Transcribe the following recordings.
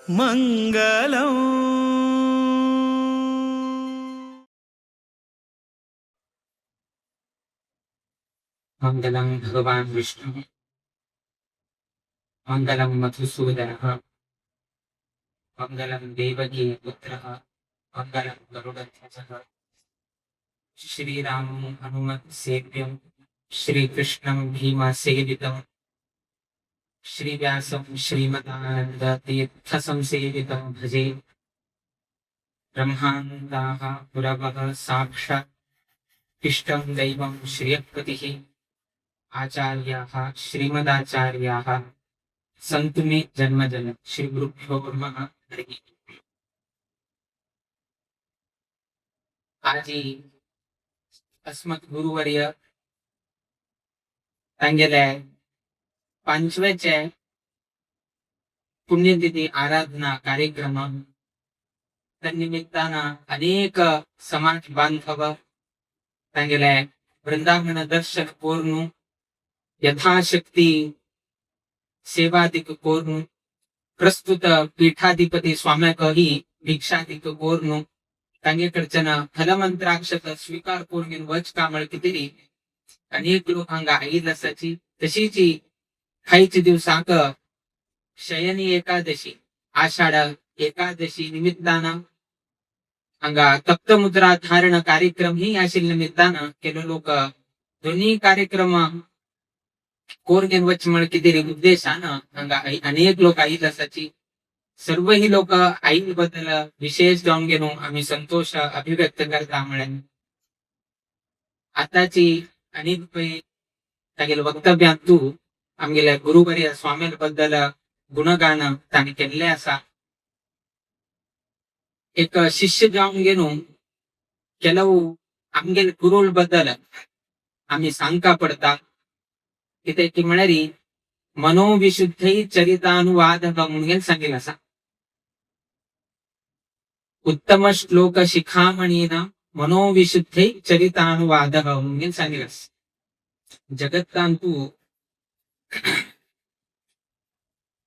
मंगलम मंगलम भगवान विष्णु मंगलम मधुसूदनः मंगलम देवकी पुत्रः मंगलम गरुडध्वजः श्रीरामं हनुमत् सेव्यं श्रीकृष्णं भीमसेवितं श्रीव्यासं श्रीमदानन्दतीर्थसंसेवितं भजे। ब्रह्मानन्दाः पुरवः साक्षात् इष्टं दैवं श्रियःपतिः आचार्याः श्रीमदाचार्याः सन्तु मे जन्मजन। श्री गुरुभ्यो नमः। हरिः आजी अस्मत् गुरुवर्य तांगेले पंचवेचे पुण्यतिथी आराधना कार्यक्रम तन्निमित्तानं अनेक समाज बांधव तांगेले वृंदावन दर्शन कोरनु यथाशक्ती सेवादिक कोरनु प्रस्तुत पीठाधिपती स्वाम्याकही भिक्षादिक कोरनु तांगेकडच्यान फलमंत्राक्षत स्वीकार कोरगिन वच कामळ कितेरी अनेक लोक हांगा आयिल्ले आसाची। तशीच कांयच दिवसांक शयनी एकादशी आषाढ एकादशी निमित्तानं हांगा तप्तमुद्रा धारण कार्यक्रम ही आशिल्ल्या निमित्तानं केलो लोक दोन्ही कार्यक्रम कोरगेन वच म्हण कितेरी उद्देशानं हांगा अनेक लोक आयिल्ले आसाची। सर्व ही लोक आईन बद्दल विशेष जाऊन घेऊन आम्ही संतोष अभिव्यक्त करता म्हळ्यान आताची अनेक तागेले वक्तव्यांतू आमगेल्या गुरुवर्य स्वामी बद्दल गुणगान तांणी केल्ले आसा। एक शिष्य जाऊन घेऊन ಕೆಲವು आमगेले गुरुळ बद्दल आम्ही सांगता पडता कितें की म्हळ्यार मनोविशुद्धै चरितानुवाद म्हणून सांगितलं आसा। उत्तम श्लोक शिखामणीना मनोविशुद्धै चरितानुवाद म्हणून सांगितलं आसा। जगत्तांतू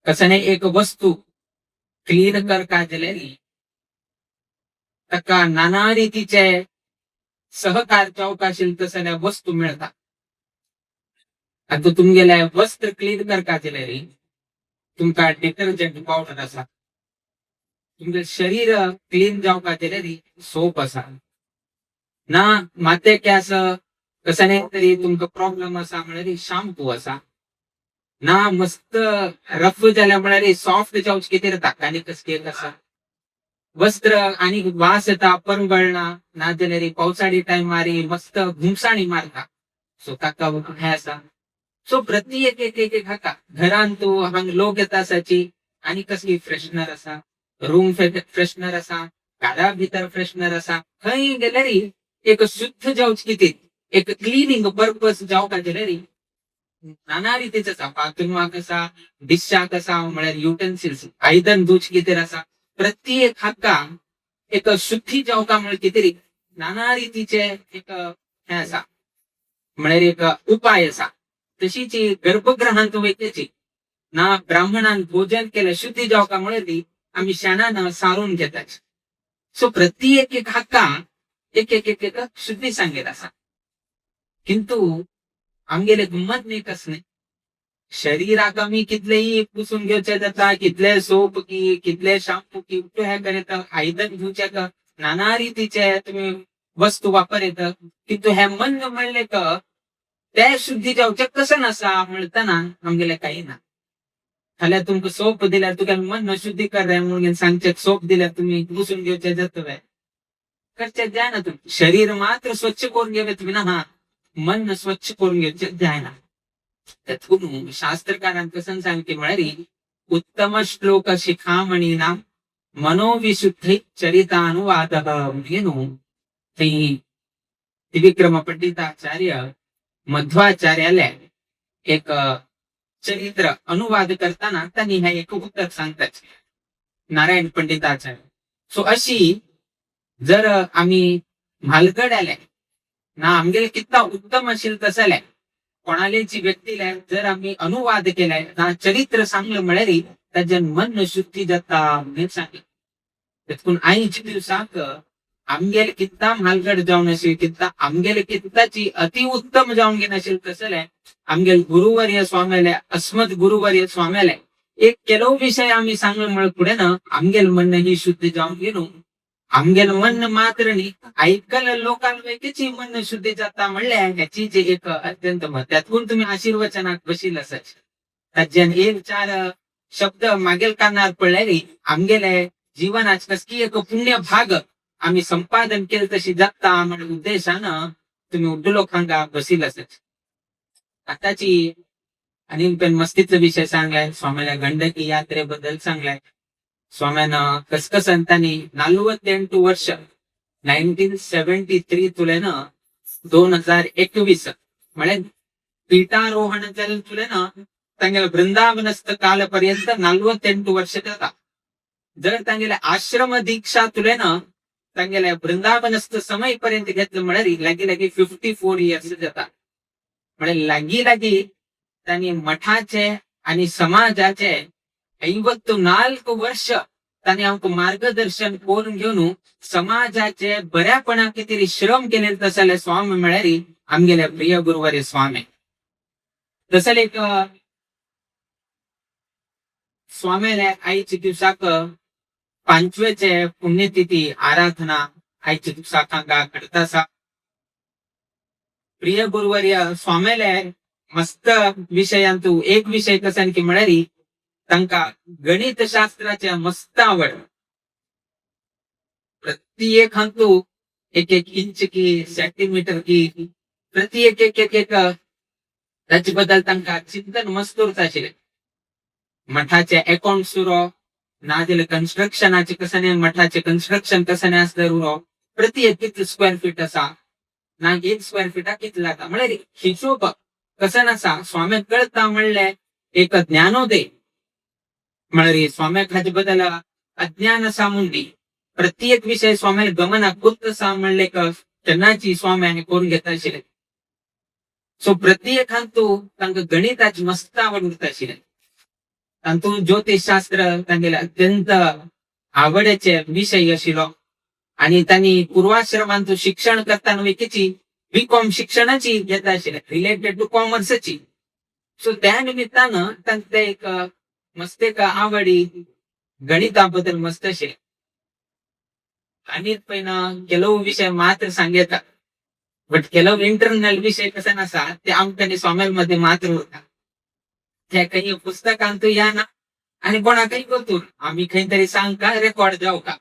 कसने एक वस्तू क्लीन करता जाल्यार ताका नाना रितीचे सहकार जावपाक आशिल्ले तसले वस्तू मेळटा। आता तुमगेले वस्त्र क्लीन करता जाल्यार तुमका डिटर्जंट पावडर आसा, तुमगे शरीर क्लीन जावपाक जाल्यार सोप आसा ना, माते केस कसने तरी तुमका प्रॉब्लेम आसा म्हळ्यार शॅम्पू आसा ना, मस्त रफ जाल्या म्हळ्यार सॉफ्ट जावच कितें ताका आनी कसकेक आसा। वस्त्र आणि वास येता परगळना ना जाल्यार पावसाळी टायमार मस्त घुमसाणी मारता सो ताका हे आसा। सो प्रति एक एक एक एक हाका घरान तू हांग लोक येता आसाची आणि कसली फ्रेशनर आसा, रूम फ्रेशनर आसा, घरा भितर फ्रेशनर आसा, खंय गेल्यार एक शुद्ध जावच कितें एक क्लिनिंग पर्पज जावपाक जाल्यार नाना रितीचे आसा। बाथरूमाक आसा, डिशाक आसा म्हळ्यार युटेन्सिल्स आयदन धुवच कितें आसा, प्रत्येक हाका एक शुद्धी जावपाक म्हळ्यार कितें नाना रितीचे एक हे आसा म्हळ्यार एक उपाय आसा। तशीच गर्भगृहांत वयतेची ना ब्राह्मणान भोजन केलं शुद्धी जावपाक म्हळ्यार आम्ही शेणान सारून घेतात। सो प्रत्येक एक हाका एक एक एक एक शुद्धी सांगेल आसा। किंतु आमगेले गंमत नाही कसले शरीराक आम्ही कितलेही पुसून घेवचे जाता, कितले सोप की कितले शॅम्पू की हे करीत आयदन धुवचे नाना रितीचे तुम्ही वस्तू वापरीत, किंतु हे मन म्हणले ते शुद्धी जावचे कसं नसा म्हणताना आमगेले काही ना। जाल्यार तुमका सोप दिल्यार तुगे मन शुद्धी कर रे म्हणून सांगचे सोप दिल्यार तुम्ही पुसून घेवचे जातवे करचे जायना। तुम्ही शरीर मात्र स्वच्छ करून घेवे तुम्ही ना, हा मन स्वच्छ करून घेवचे जायना। त्यातून शास्त्रकारान कसं सांगते म्हळ्यार उत्तम श्लोक शिखामणीना मनोविशुद्धै चरितानुवाद म्हणून त्रिविक्रम पंडिताचार्य मध्वाचार्याले एक चरित्र अनुवाद करताना त्यांनी हे एक उत्तर सांगतात नारायण पंडिताचार्य। सो अशी जर आम्ही म्हालगड आले ना आमगेले कितना उत्तम असेल तसले कोणालेची व्यक्तीला जर आम्ही अनुवाद केलाय ना चरित्र सांगलं म्हळ्यार ताज्यान मन शुद्धी जाता म्हणून सांगले. तेतून आईच्या दिवसाक आमगेले कित्ता म्हालगड जावन असेल, कित्ता आमगेले कित्ताची अति उत्तम जावन घेन असेल तसले आमगेल गुरुवर्य स्वाम्याले अस्मद गुरुवर्य स्वाम्याले एक केलो विषय आम्ही सांगलो म्हण पुढे ना आमगेल मन ही शुद्ध जावन घेणू. आमगेल मन मात्र नी ऐकल लोकांपैकीची मन शुद्धी जाता म्हणल्या ह्याची जे एक अत्यंत त्यातून तुम्ही आशीर्वचनात बशील असच ताज्यान एक चार शब्द मागेल कानार पडले आमगेले जीवनाच कसकी एक पुण्य भाग आम्ही संपादन केलं तशी जाता म्हणून उद्देशानं तुम्ही उड्डलो खांगा बसील असच. आताची आणि पण मस्तीचा विषय सांगलाय स्वामीला गंडकी यात्रेबद्दल सांगलाय. स्वाम्यानं कसकसंतांनी 48 वर्ष 1973 तुलेनं 2021 म्हणजे पीठारोहण झालं तुलेनं तांगेला वृंदावनस्थ कालपर्यंत 48 वर्ष जाता. जर तांगेला आश्रम दीक्षा तुलेनं तांगेला वृंदावनस्थ समयपर्यंत घेतलं म्हणारी लागी लागी 54 इयर्स जाता. म्हणजे लागी त्यांनी मठाचे आणि समाजाचे 54 वर्ष त्यांनी आमक मार्गदर्शन करून घेऊन समाजाचे बऱ्यापणा किती श्रम केले तसले स्वामी म्हणारी आमगेल्या प्रिय गुरुवारी स्वामी. तसले एक स्वामीला आईच्या दिवसाक 5वेचे पुण्यतिथी आराधना आईच्या दिवसाकांगा करतासा. प्रिय गुरुवर्य स्वामीले मस्त विषयांतू एक विषय कसा की म्हणारी तांका गणित शास्त्राचे मस्त आवड. प्रत्येक हंतू एक एक इंच की सेंटीमीटर की प्रति एक एक एक एक त्याच्याबद्दल तांका चिंतन मस्त उरताशिले. मठाचे अकाउंट सुरो ना दिले कन्स्ट्रक्शनाचे कसाने मठाचे कन्स्ट्रक्शन कसाने असलं उरो प्रति एक किती स्क्वेअर फीट असा ना 1 स्क्वेअर फीटा किती लागता म्हणजे हिशोब कसं नसा. स्वामी कळता म्हणले एक ज्ञानोदय म्हणजे स्वामी खाच्या बद्दल अज्ञान असा मुंडी प्रत्येक विषय स्वामी गमना गुप्त सा म्हणले क त्यांनाची स्वामी करून घेता आशिले. सो प्रत्येकांतू तांका गणिताची मस्त आवड उरता आशिले. तांतून ज्योतिषशास्त्र तांगेले अत्यंत आवडीचे विषय आशिलो आणि त्यांनी पूर्वाश्रमांतू शिक्षण करताना वेकीची बीकॉम शिक्षणाची घेता आशिले रिलेटेड टू कॉमर्सची. सो त्या निमित्तानं तांचे एक मस्त एक आवडी गणिताबद्दल मस्त आशिले. आणि पहिला ಕೆಲವು विषय मात्र सांगेता बट ಕೆಲವು इंटरनल विषय कसा नसा ते आमच्याने स्वामेल मध्ये मात्र होता. त्या काही पुस्तकांतू या ना आणि कोणा काही करतो आम्ही काहीतरी सांग का रेकॉर्ड जाऊ का.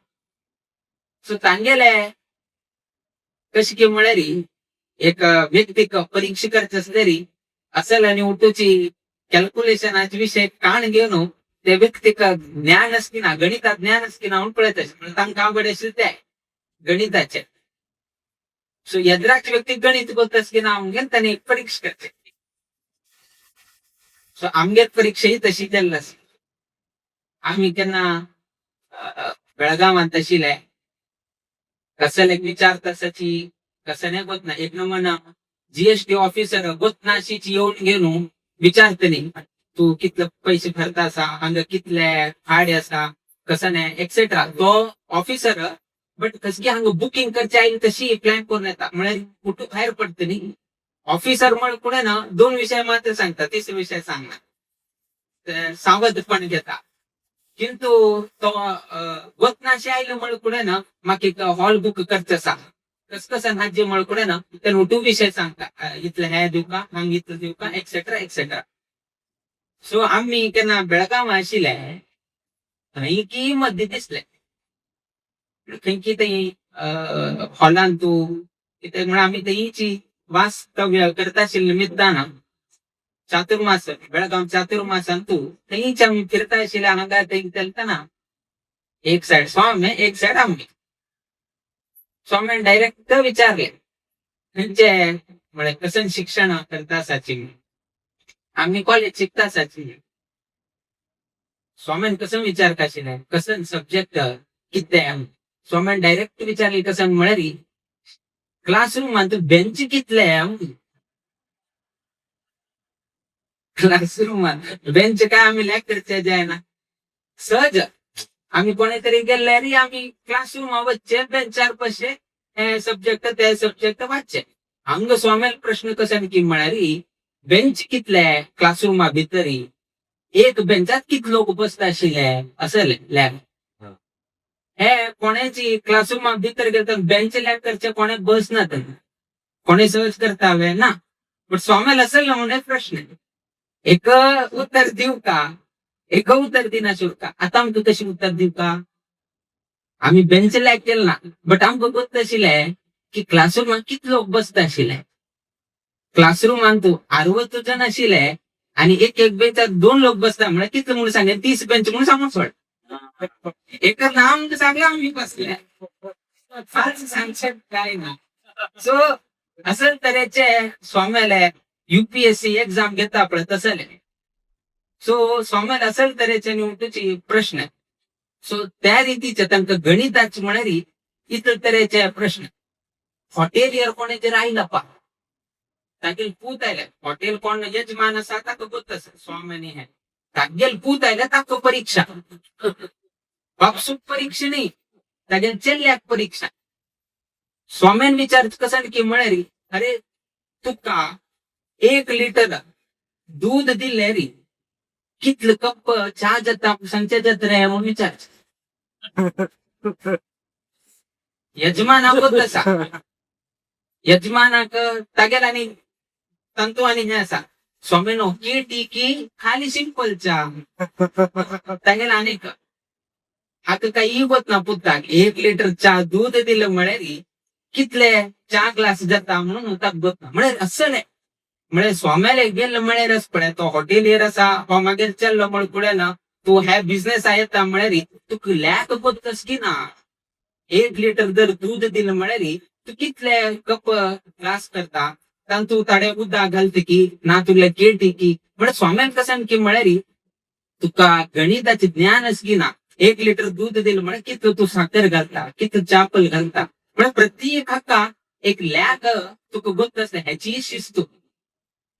सो तांगेले कशी की म्हणारी एक व्यक्तिक परीक्षिकाच असलेली असेल आणि उठूची कॅल्क्युलेशनाचे विषय काण घेऊन ते व्यक्तिक ज्ञान असते ना गणितात ज्ञान असते ना पळत असेल तांका आवड असेल ते गणिताचे. सो यद्राच व्यक्ती गणित बोलत असते ना आमगेन त्याने एक परीक्षा करते. सो आमगेत परीक्षा ही तशी केली असेल. आम्ही त्यांना बेळगावात तशील आहे कसं एक विचार तसाची कसं नाही होत ना एक नंबर जीएसटी ऑफिसर गोतनाशीची येऊन घेऊन विचारतली तू कितले पैसे भरता असा अंग कितले फाडे असा कसं नाही एक्सेट्रा तो ऑफिसर बट कसकी हंग बुकिंग करची आई तशी प्लॅन करून येतात म्हणजे कुठं बाहेर पडतली. ऑफिसर म्हणून कुठे ना 2 विषय मात्र सांगतात 3 विषय सांगणार सावधपण घेता. किंतु तो गोतनाशी आईला म्हणून कुठे ना मग एक हॉल बुक करचं सांग कस कसं राज्य म्हणून कुठे ना त्याला 2 विषय सांगता इथलं ह्या देऊ का हंग इथलं देऊ का एक्सेट्रा एक्सेट्रा. सो आम्ही त्यांना बेळगाव आशिले की मध्ये दिसले की ते हॉलांतू तिथे म्हणून आम्ही तेची वास्तव्य करता आशिल्ले निमित्तानं चातुर्मास बेळगाव चातुर्मासांतू तेच आम्ही फिरता आशिल्ले हांगा ते चलताना एक साइड स्वामी एक साइड आम्ही. स्वामी डायरेक्ट विचारले म्हणजे म्हणजे कसं शिक्षण करता असाची आम्ही कॉलेज शिकता असाची. स्वामी कसं विचार काशिले कसं सब्जेक्ट किती स्वामी डायरेक्ट विचारले कसं म्हणारी क्लासरूम बेंच कितले क्लासरूम बेंच काय आम्ही लेक्चरचे जाय ना सहज आम्ही कोणीतरी गेले रे आम्ही क्लासरूम वच्चे बेंचार पशे हे सब्जेक्ट ते सब्जेक्ट वाचचे हांग स्वामेल प्रश्न कशाने की म्हणारी बेंच कितले क्लासरूमा भितरी एक बेंचात कित लोक बसता आशिल्ले असं लॅब हे कोणाची क्लासरूमा भितर गेले बेंच लॅब करचे कोणे बसनात कोणी सहज करता हवे ना पण स्वामेल असेल ना म्हणून प्रश्न एक उत्तर देऊ का एक उत्तर दिनाशूर का आता आमक कशी उत्तर देऊ का आम्ही बेंच लॅक केलं ना बट आमक गोष्ट आशिल्ले की क्लासरूमान किती लोक बसता आशिल्ले क्लासरूमान तू 60 जण आशिल्ले आणि एक एक बेंचात 2 लोक बसता म्हणजे किती म्हणून सांगेल 30 बेंच म्हणून सांगून सोड एक नाम सांगला आम्ही बसले सांगशात काय ना सो असं तऱ्हेचे स्वाम्याला युपीएससी एक्झाम घेता आपण तसं सो स्वाम्याला असल तऱ्हेचे निवडूची प्रश्न सो त्या रीतीचे तांकां गणिताची म्हणारी इतर तऱ्हेचे प्रश्न हॉटेलियर कोणी जे राहिला पा तागेल पूत आयले हॉटेल कोण यजमान असा ताका गोतस स्वामीनी हे तागेल पूत आयले ताका परीक्षा बापसूक परीक्षा नाही तागेल चेल्ल्याक परीक्षा स्वाम्यान विचार कसा की म्हणारी अरे तुका 1 लिटर दूध दिले रे कितलं कप चहा जाता सांगच्या जात रे म्हणून विचार यजमान तसा यजमानाक तागेला आणि तंतु आणि हे असा स्वामीनो की टी खाली सिंपल चहा तागेला अनेक आता काही होत ना पुत्ताक 1 लिटर चहा दूध दिलं म्हणे कितले 4 ग्लास जाता म्हणून होता गोत ना म्हणे असं नाही म्हणे स्वाम्याला गेलं म्हणे रस पडे तो हॉटेलियर असा हो मागेर चल्लो म्हण पुढे ना तू हे बिझनेस आहे म्हणे तू लॅक गोतस की ना 1 लिटर जर दूध दिलं म्हणे तू कितले कप ग्लास करता तू ताडे उद्दा घालते की ना तुला केटी की म्हणजे स्वाम्यान कसान की म्हणे तुका गणिताचे ज्ञानच की ना 1 लिटर दूध दिलं म्हणे किती तू साखर घालता किती चापल घालता म्हणजे प्रत्येक हक्का एक लॅक तुका गोत असते ह्याची शिस्त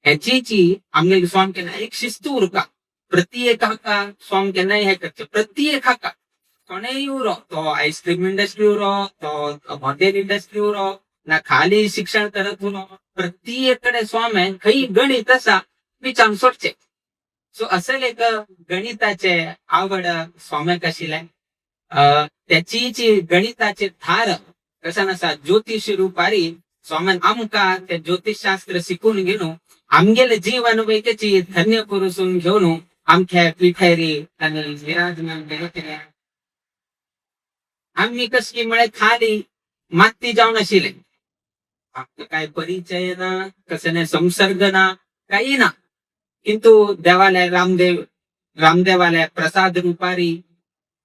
ह्याची आमगे स्वाम केला एक शिस्त उरका प्रत्येक हक्का स्वाम केला हे करते प्रत्येक हक्का कोणेही उरो तो आईस्क्रीम इंडस्ट्री उरो तो हॉटेल इंडस्ट्री उरो ना खाली शिक्षण करत उरो प्रत्येकडे स्वाम आहे काही गणित असा विचार सोडचे सो असेल एक गणिताचे आवड स्वाम्याक आशिल्ले त्याची जी गणिताचे धार कसा नसा ज्योतिष रुपारी स्वाम्यान आमका ते ज्योतिषशास्त्र शिकून घेऊन आमगेले जीवन वैकेची धन्य करून घेऊन आमच्या पिठेरी आणि विराजमान केले आम्ही कशी म्हणे खाली माती जाऊन आशिले काय परिचय ना कसं नाही संसर्ग ना काही ना किंतु देवालय रामदेवालय प्रसाद रुपारी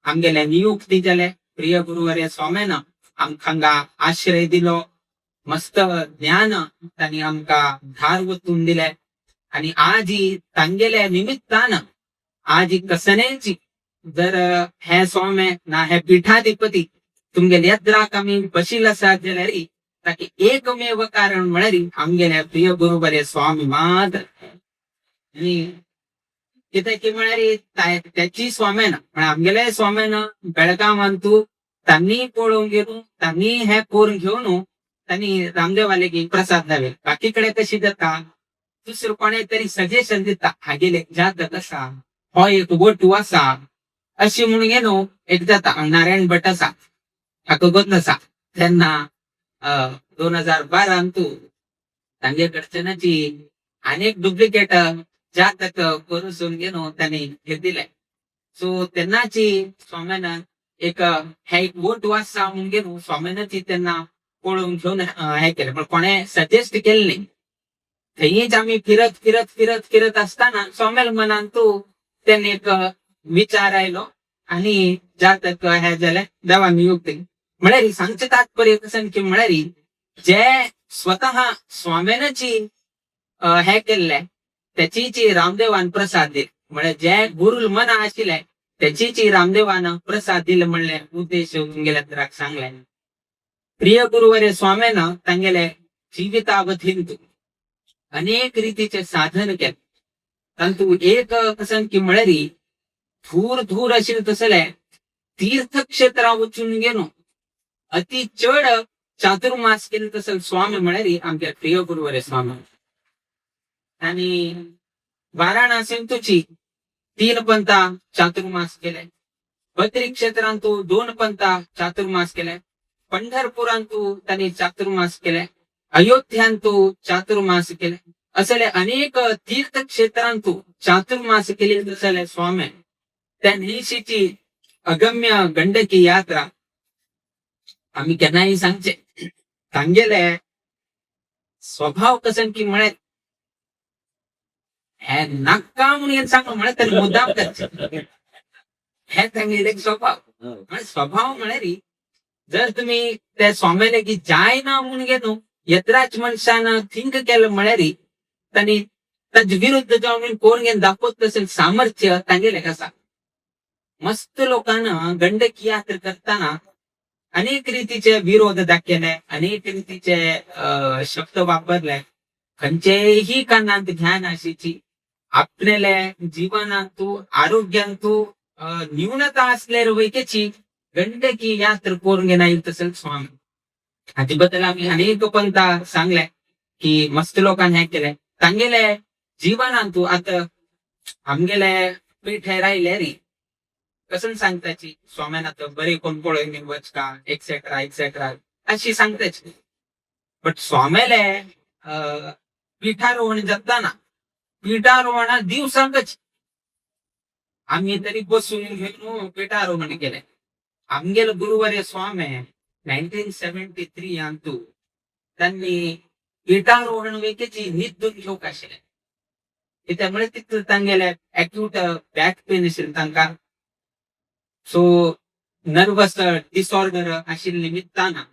आमगेल्या नियुक्ती जाले प्रिय गुरुवर्य स्वाम्यानं आमकांगा आश्रय दिलो मस्त ज्ञान त्यांनी आमका धार वतून दिले आणि आज ही तांगेल्या निमित्तानं आज ही कसनेची जर हे स्वाम्य ना हे पीठाधिपती तुमगे यद्राक आम्ही बशील असा रे ताकि एकमेव कारण म्हणारी आमगेल्या प्रिय गुरुवर्य स्वामी मात आणि तिथे की म्हणारी त्याची स्वाम्यानं आमगेल्या स्वाम्यानं बेळगाव आणतू त्यांनी पळून घेऊन त्यांनी हे कोर घेऊन त्यांनी रामदेवाले की प्रसाद द्यावे बाकीकडे कशी जाता दुसरं कोणीतरी सजेशन देता हा गेले जात कसा हो एक गोटू असा अशी म्हणून घेणो एक जाता नारायण भट असा गोत असा त्यांना 2012 तू तांगेकडच्याची अनेक डुप्लिकेट जातक करून घेणो त्यांनी हे दिले सो त्यांनाची स्वाम्यानं एक वोट वाचा म्हणून घेऊन स्वामीनाची त्यांना पळून घेऊन हे केलं पण कोणे सजेस्ट केलं नाही थंयच आम्ही फिरत असताना स्वाम्याला मनान तू त्यांनी एक विचार आयलो आणि जातक हे झाले देवा नियुक्ती म्हणारी सांगचे तात्पर्य कसं की म्हणारी जे स्वतः स्वाम्यानाची हे केले त्याची रामदेवान प्रसाद दिले म्हणजे जे गुरु मना आशिले त्याची रामदेवानं प्रसाद दिलं म्हणले उद्देश गेल्या तर सांगलाय प्रिय गुरुवर्य स्वाम्यानं तांगेले जीवितावधींतू अनेक रीतीचे साधन केले परंतु एक कसं की म्हणारी धूर धूर असेल तसले तीर्थक्षेत्रा वचून गेलो अति चढ चातुर्मास केले तसं स्वामी म्हणारी आमच्या प्रिय गुरुवरे स्वामी आणि वाराणसी तुझी 3 पंथा चातुर्मास केलाय. बद्री क्षेत्रांतू 2 पंथा चातुर्मास केलाय. पंढरपुरांतू त्यांनी चातुर्मास केलाय. अयोध्यांतू चातुर्मास केलाय. असले अनेक तीर्थक्षेत्रांतू चातुर्मास केले असले स्वामी त्या निशीची अगम्य गंडकी यात्रा आम्ही केव्हाही सांगेले स्वभाव कसन की म्हणत हे नक्का म्हणून सांग म्हणत मुद्दाम करते हे सांगितले स्वभाव स्वभाव म्हणारी जर तुम्ही त्या स्वामीला की जाय ना म्हणून गेलो यत्राच मनशानं थिंक केलं म्हणारी त्यांनी त्याच विरुद्ध जाऊन कोण घेऊन दाखवत असेल सामर्थ्य सांगेले कसा मस्त लोकांना गंडकी यात्रा करताना अनेक रीतीचे विरोध दाखवले अनेक रीतीचे शब्द वापरले खंचेही कानांत ध्यान अशीची आपल्याला जीवनांतू आरोग्यांतू न्यूनता असलेल्या वैकेची गंडकी यात्रा करून घेणं येईल तसेच स्वामी त्याबद्दल आम्ही अनेक पंथा सांगले की मस्त लोकांनी हे केलंय सांगेले जीवनांतू आता आमगेले पीठ राहिले रे कसं सांगताची स्वाम्याना तर बरे कोण पळय वचका एक्सेट्रा एक्सेट्रा अशी सांगताची बट स्वाम्याला पीठारोहण जाताना पीठारोहणा दिवसांकच आम्ही तरी बसून घेऊन पीठारोहण केलंय. आमगेल गुरुवारे स्वामी 1973 अंतू त्यांनी पीठारोहण वेकेची निधून घेऊ काशिले त्यामुळे तिथं तांगेल्या अॅक्यूट बॅक पेन असेल तांका सो नर्वस डिसऑर्डर अशी निमित्ताना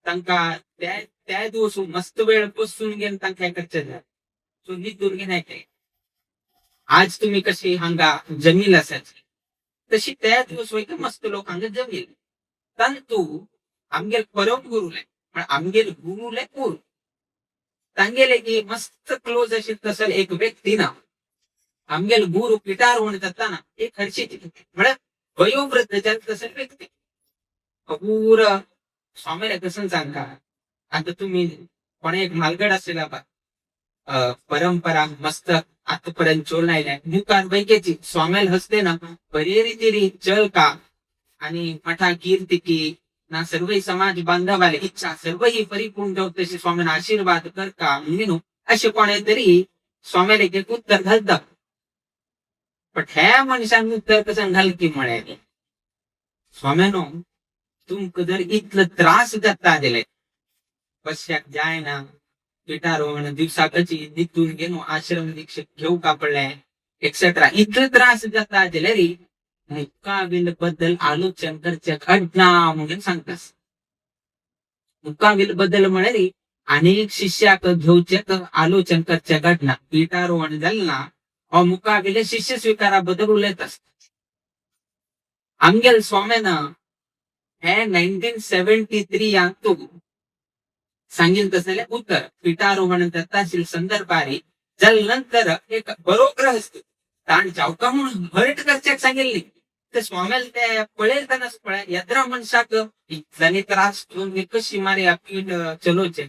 तांका त्या दिवस मस्त वेळ बसून घेऊन तांका करचे सो निधून घेण्याचे आज तुम्ही कशी हांगा जमील असायची तशी त्या दिवस वैक मस्त लोक हांगा जमील तंतू आमगेल परम गुरुले पण आमगेल गुरुले पूर तांगेले की मस्त क्लोज अशी तसल एक व्यक्ती ना आमगेल गुरु पिटारोहण जाताना एक हर्षीची म्हणजे वयोवृद्ध तसल व्यक्ती पूर स्वामीला कसं सांगा आता तुम्ही पण एक मालगड असेल परंपरा मस्त आतापर्यंत चोलायला मुखार बैकेची स्वामेल हसते ना बरी रीती चल का आणि मठा कीर्तिकी ना सर्व समाज बांधवाले इच्छा सर्व ही परिपूर्ण ठेवत तशी स्वामीना आशीर्वाद कर का म्हणून असे कोणीतरी स्वामीला एक उत्तर घालतात पण ह्या मनुष्यानं उत्तर कसं घाल की म्हणाले स्वाम्यानो तुमक जर इतलं त्रास जाता दिले पश्चात जाय ना पिठारोहण दिवसाकची निघून गेलो आश्रम दीक्षित घेऊ का पडलाय एक्सेट्रा इतकं त्रास जाता दिले रे मुक्काबिल बद्दल आलोचन करच्या घटना म्हणून सांगतास मुक्काबिल बद्दल म्हणाली अनेक शिष्याक घेऊच्या आलोचन करच्या घटना पिठारोहण झालं ना मुक्काबिल शिष्य स्वीकाराबद्दल उल्लेख असतात आमगेल स्वाम्यानं हे 1973 अंतू सांगेल तसले उत्तर पिठारोहण दत्ताशील संदर्भारी जल नंतर एक बरोबर असते ताण जावका म्हणून हरट करच्याक सांगेल तर स्वाम्याला त्या पळेल त्यांनाच पळा यात्रा मनशाक जणी त्रास घेऊन कशी मारे पीठ चलोचे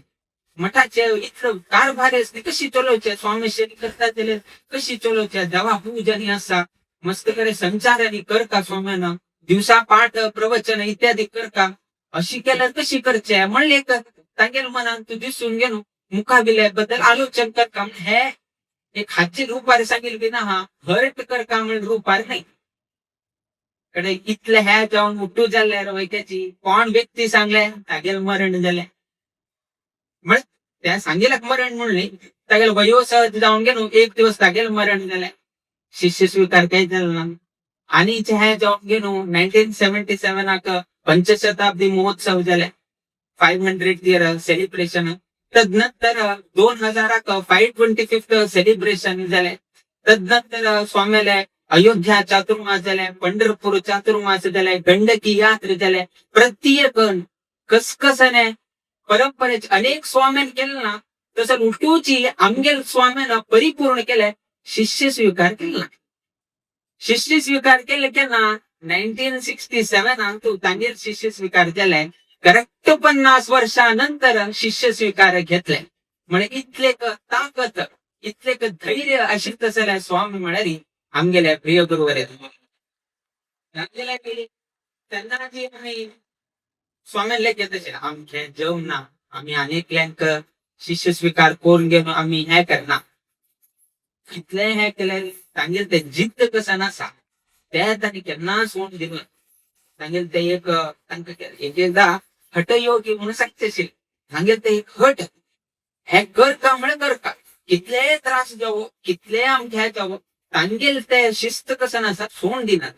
मठाचे इथलं कारभारी असते कशी चलोचे स्वामी शेती करता दिले कशी चलोचे जेव्हा पूजनी असा मस्त करे संचाराने कर का स्वाम्यानं दिवसा पाठ प्रवचन इत्यादी कर का अशी केलं कशी करचे म्हणले तर सांगेल मनात तू दिसून गेलो मुकाबिल्याबद्दल आलोचन कर का हे एक हातची रूपारे सांगेल की ना हा हर्ट कर का म्हणून रूपार नाही कडे इथल्या ह्या जाऊन उठू झाल्या वैक्याची कोण व्यक्ती सांगल्या तागेल मरण झाल्या मग त्या सांगेल मरण म्हणले तागेल वयोसहज जाऊन गेलो एक दिवस तागेल मरण झाल्या शिष्य स्वीकार काही झालं ना आणि ह्या जाऊन गेलो 1977 पंचशताब्दी महोत्सव झाल्या 500 इयर सेलिब्रेशन तदनंतर 2000 525th सेलिब्रेशन झाले तदनंतर स्वामीला अयोध्या चातुर्मास झालाय पंढरपूर चातुर्मास झालाय गंडकी यात्रा झालाय प्रत्येक कसकसने परंपरेचे अनेक स्वाम्यान केलं ना तसं उठूची आमगेल स्वाम्यानं परिपूर्ण केलंय शिष्य स्वीकार केला शिष्य स्वीकार केले की ना 1967 तू तांगेल शिष्य स्वीकार केलाय. करेक्ट 50 वर्षानंतर शिष्य स्वीकार घेतले. म्हणजे इतले ताकद इतले धैर्य अशी तसं स्वामी म्हणाली आमगेल्या प्रिय गुरुवर त्यांना जी आम्ही स्वामीला घेत आमच्या जेवणा आम्ही अनेक शिष्य स्वीकार करून घेऊन आम्ही हे करणार कितले हे केले सांगेल ते जिद्द कसा नसा त्या त्यांनी केन्ना सोडून दिलं सांगेल ते एक एकदा हट योगी म्हणून सक्सेसशील सांगेल ते एक हट हे कर का म्हणे कर का कितले त्रास जावो कितले आमच्या जावो सांगेल ते शिस्त कसा नसा सोडून दिना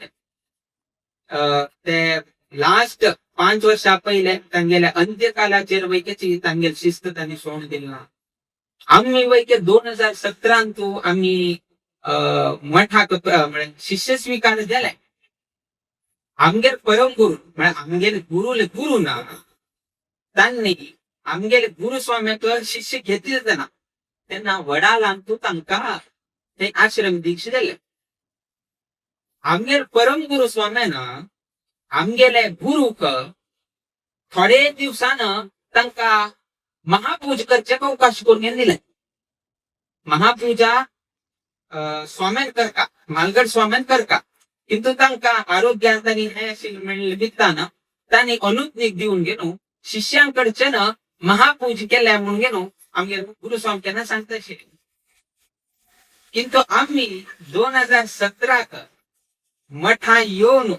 ते लास्ट 5 वर्षा पहिले तांगेल्या अंत्यकालाचेर वैकेची तांगेल शिस्त त्यांनी सोडून दिली ना आम्ही वैके 2017 आम्ही मठाक म्हणजे शिष्य स्वीकार झालाय आमगेर परमगुरु म्हणजे आमगेर गुरु ना त्यांनी आमगेर गुरु स्वाम्याक शिष्य घेतले ना त्यांना वडाल आणतो तांका ते आश्रम दीक्षा दिले आमगेर परमगुरु स्वाम्यानं आमगेले गुरुक थोडे दिवसानं तांका महापूज करचे अवकाश करून दिले महापूजा स्वाम्यान करका मालगड स्वाम्यान करका किंतु तांका आरोग्यात आणि हे निमित्तानं त्यांनी अनुज्ञेक देऊन गेलो शिष्यांकडच्यान महापूज केल्या म्हणून गेलो आमगे गुरुस्वामी सांगता किंतु आम्ही 2017 मठा येऊन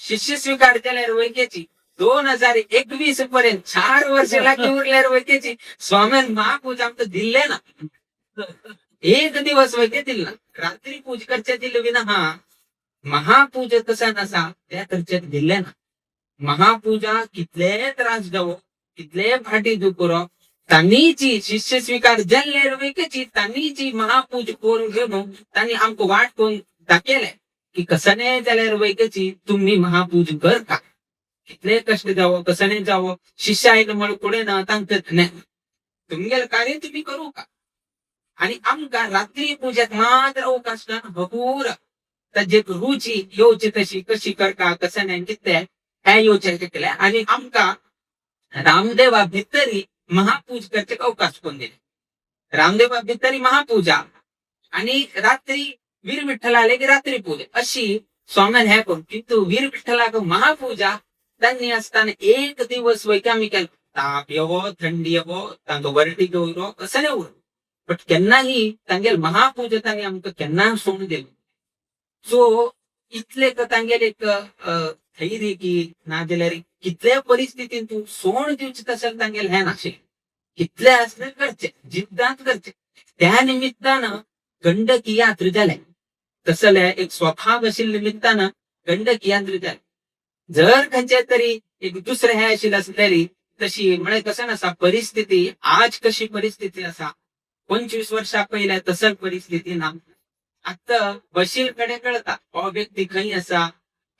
शिष्य स्वीकार केल्यावर वैकेची 2021 पर्यंत 4 वर्ष लागली उरल्यावर वैकेची स्वाम्यान महापूजा आमचं दिले ना एक दिवस वैके दिल ना रात्री पूज करच्या दिले विना हा महापूजा तसा नसा त्या करच्यात दिले ना महापूजा कितले त्रास जावो कितले फाटी दुखरो तांनीची शिष्य स्वीकार जल्ले वैकेची तांनीची महापूज करून घेऊन त्यांनी आमको वाट करून दाखवले की कसने जाल्यार वैकेची तुम्ही महापूज कर का कितले कष्ट जावो कसने जावो शिष्य आहे म्हणून पुढे ना सांगतात नाही तुमगे कार्य तुम्ही करू का आणि आमका रात्री पूजेत मात्र अवकाश भरपूर जे रुची येवची तशी कशी करका कसं नाही कितले ह्या योजना केल्या आणि आमका रामदेवा भितरी महापूज करचे अवकाश कोण दिले रामदेवा भितरी महापूजा आणि रात्री वीर विठ्ठल आले की रात्री पूजा अशी स्वाम्यान हे करून किंतु वीर विठ्ठलाक महापूजा त्यांनी असताना एक दिवस वैकामी केलं ताप येवो थंडी येवो तांचो वरटी घेऊन असं नाही उर पण केन्नाही तांगेल महापूजा तांणी आमकां केन्ना सोडून दिली सो इतले तांगेल एक धैर्य की ना जाल्यार कितले परिस्थितीन तू सोड दिवचे तसं तांगेल हे नाशे कितले असले करचे जिद्दांत करचे त्या निमित्तानं गंडकी यात्रा झाल्या तसले एक स्वभाव असेल निमित्तानं गंडकी यात्रा झाल्या जर खंयचे तरी एक दुसरे हे आशिल्ले असलेली तशी म्हणजे कसं नसा परिस्थिती आज कशी परिस्थिती असा 25 वर्षा पहिल्या तसं परिस्थिती ना आता बशील कडे कळता हो व्यक्ती खंय असा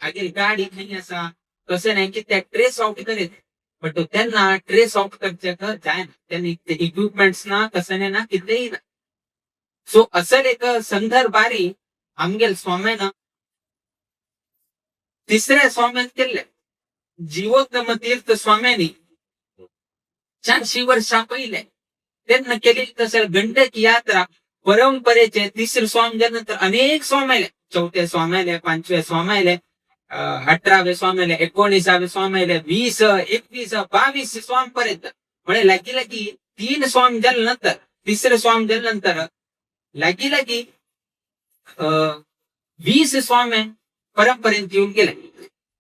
आगीर गाडी खंय असा कसं नाही की त्या ट्रेस आउट करीत बट त्यांना ट्रेस आउट करचे जाय त्यांनी ते इक्विपमेंट्स ना कसं नाही ना कितेही ना सो असल एक संदर्भारी आमगेल स्वाम्यानं तिसऱ्या स्वाम्यान केले जीवोत्तम तीर्थ स्वाम्यांनी 400 वर्षा पहिले त्यांना केली तसं गंडकी यात्रा परंपरेचे तिसरे स्वामी नंतर अनेक स्वाम्याले 4थ्या स्वाम्याले 5व्या स्वाम्याले 18व्या स्वाम्याले 19व्या स्वाम्याले 20 21 22 स्वामी पर्यंत म्हणजे लागी 3 स्वामी झाल्यानंतर तिसरे स्वामी झाल्यानंतर लागी 20 स्वामी परंपरेत येऊन गेले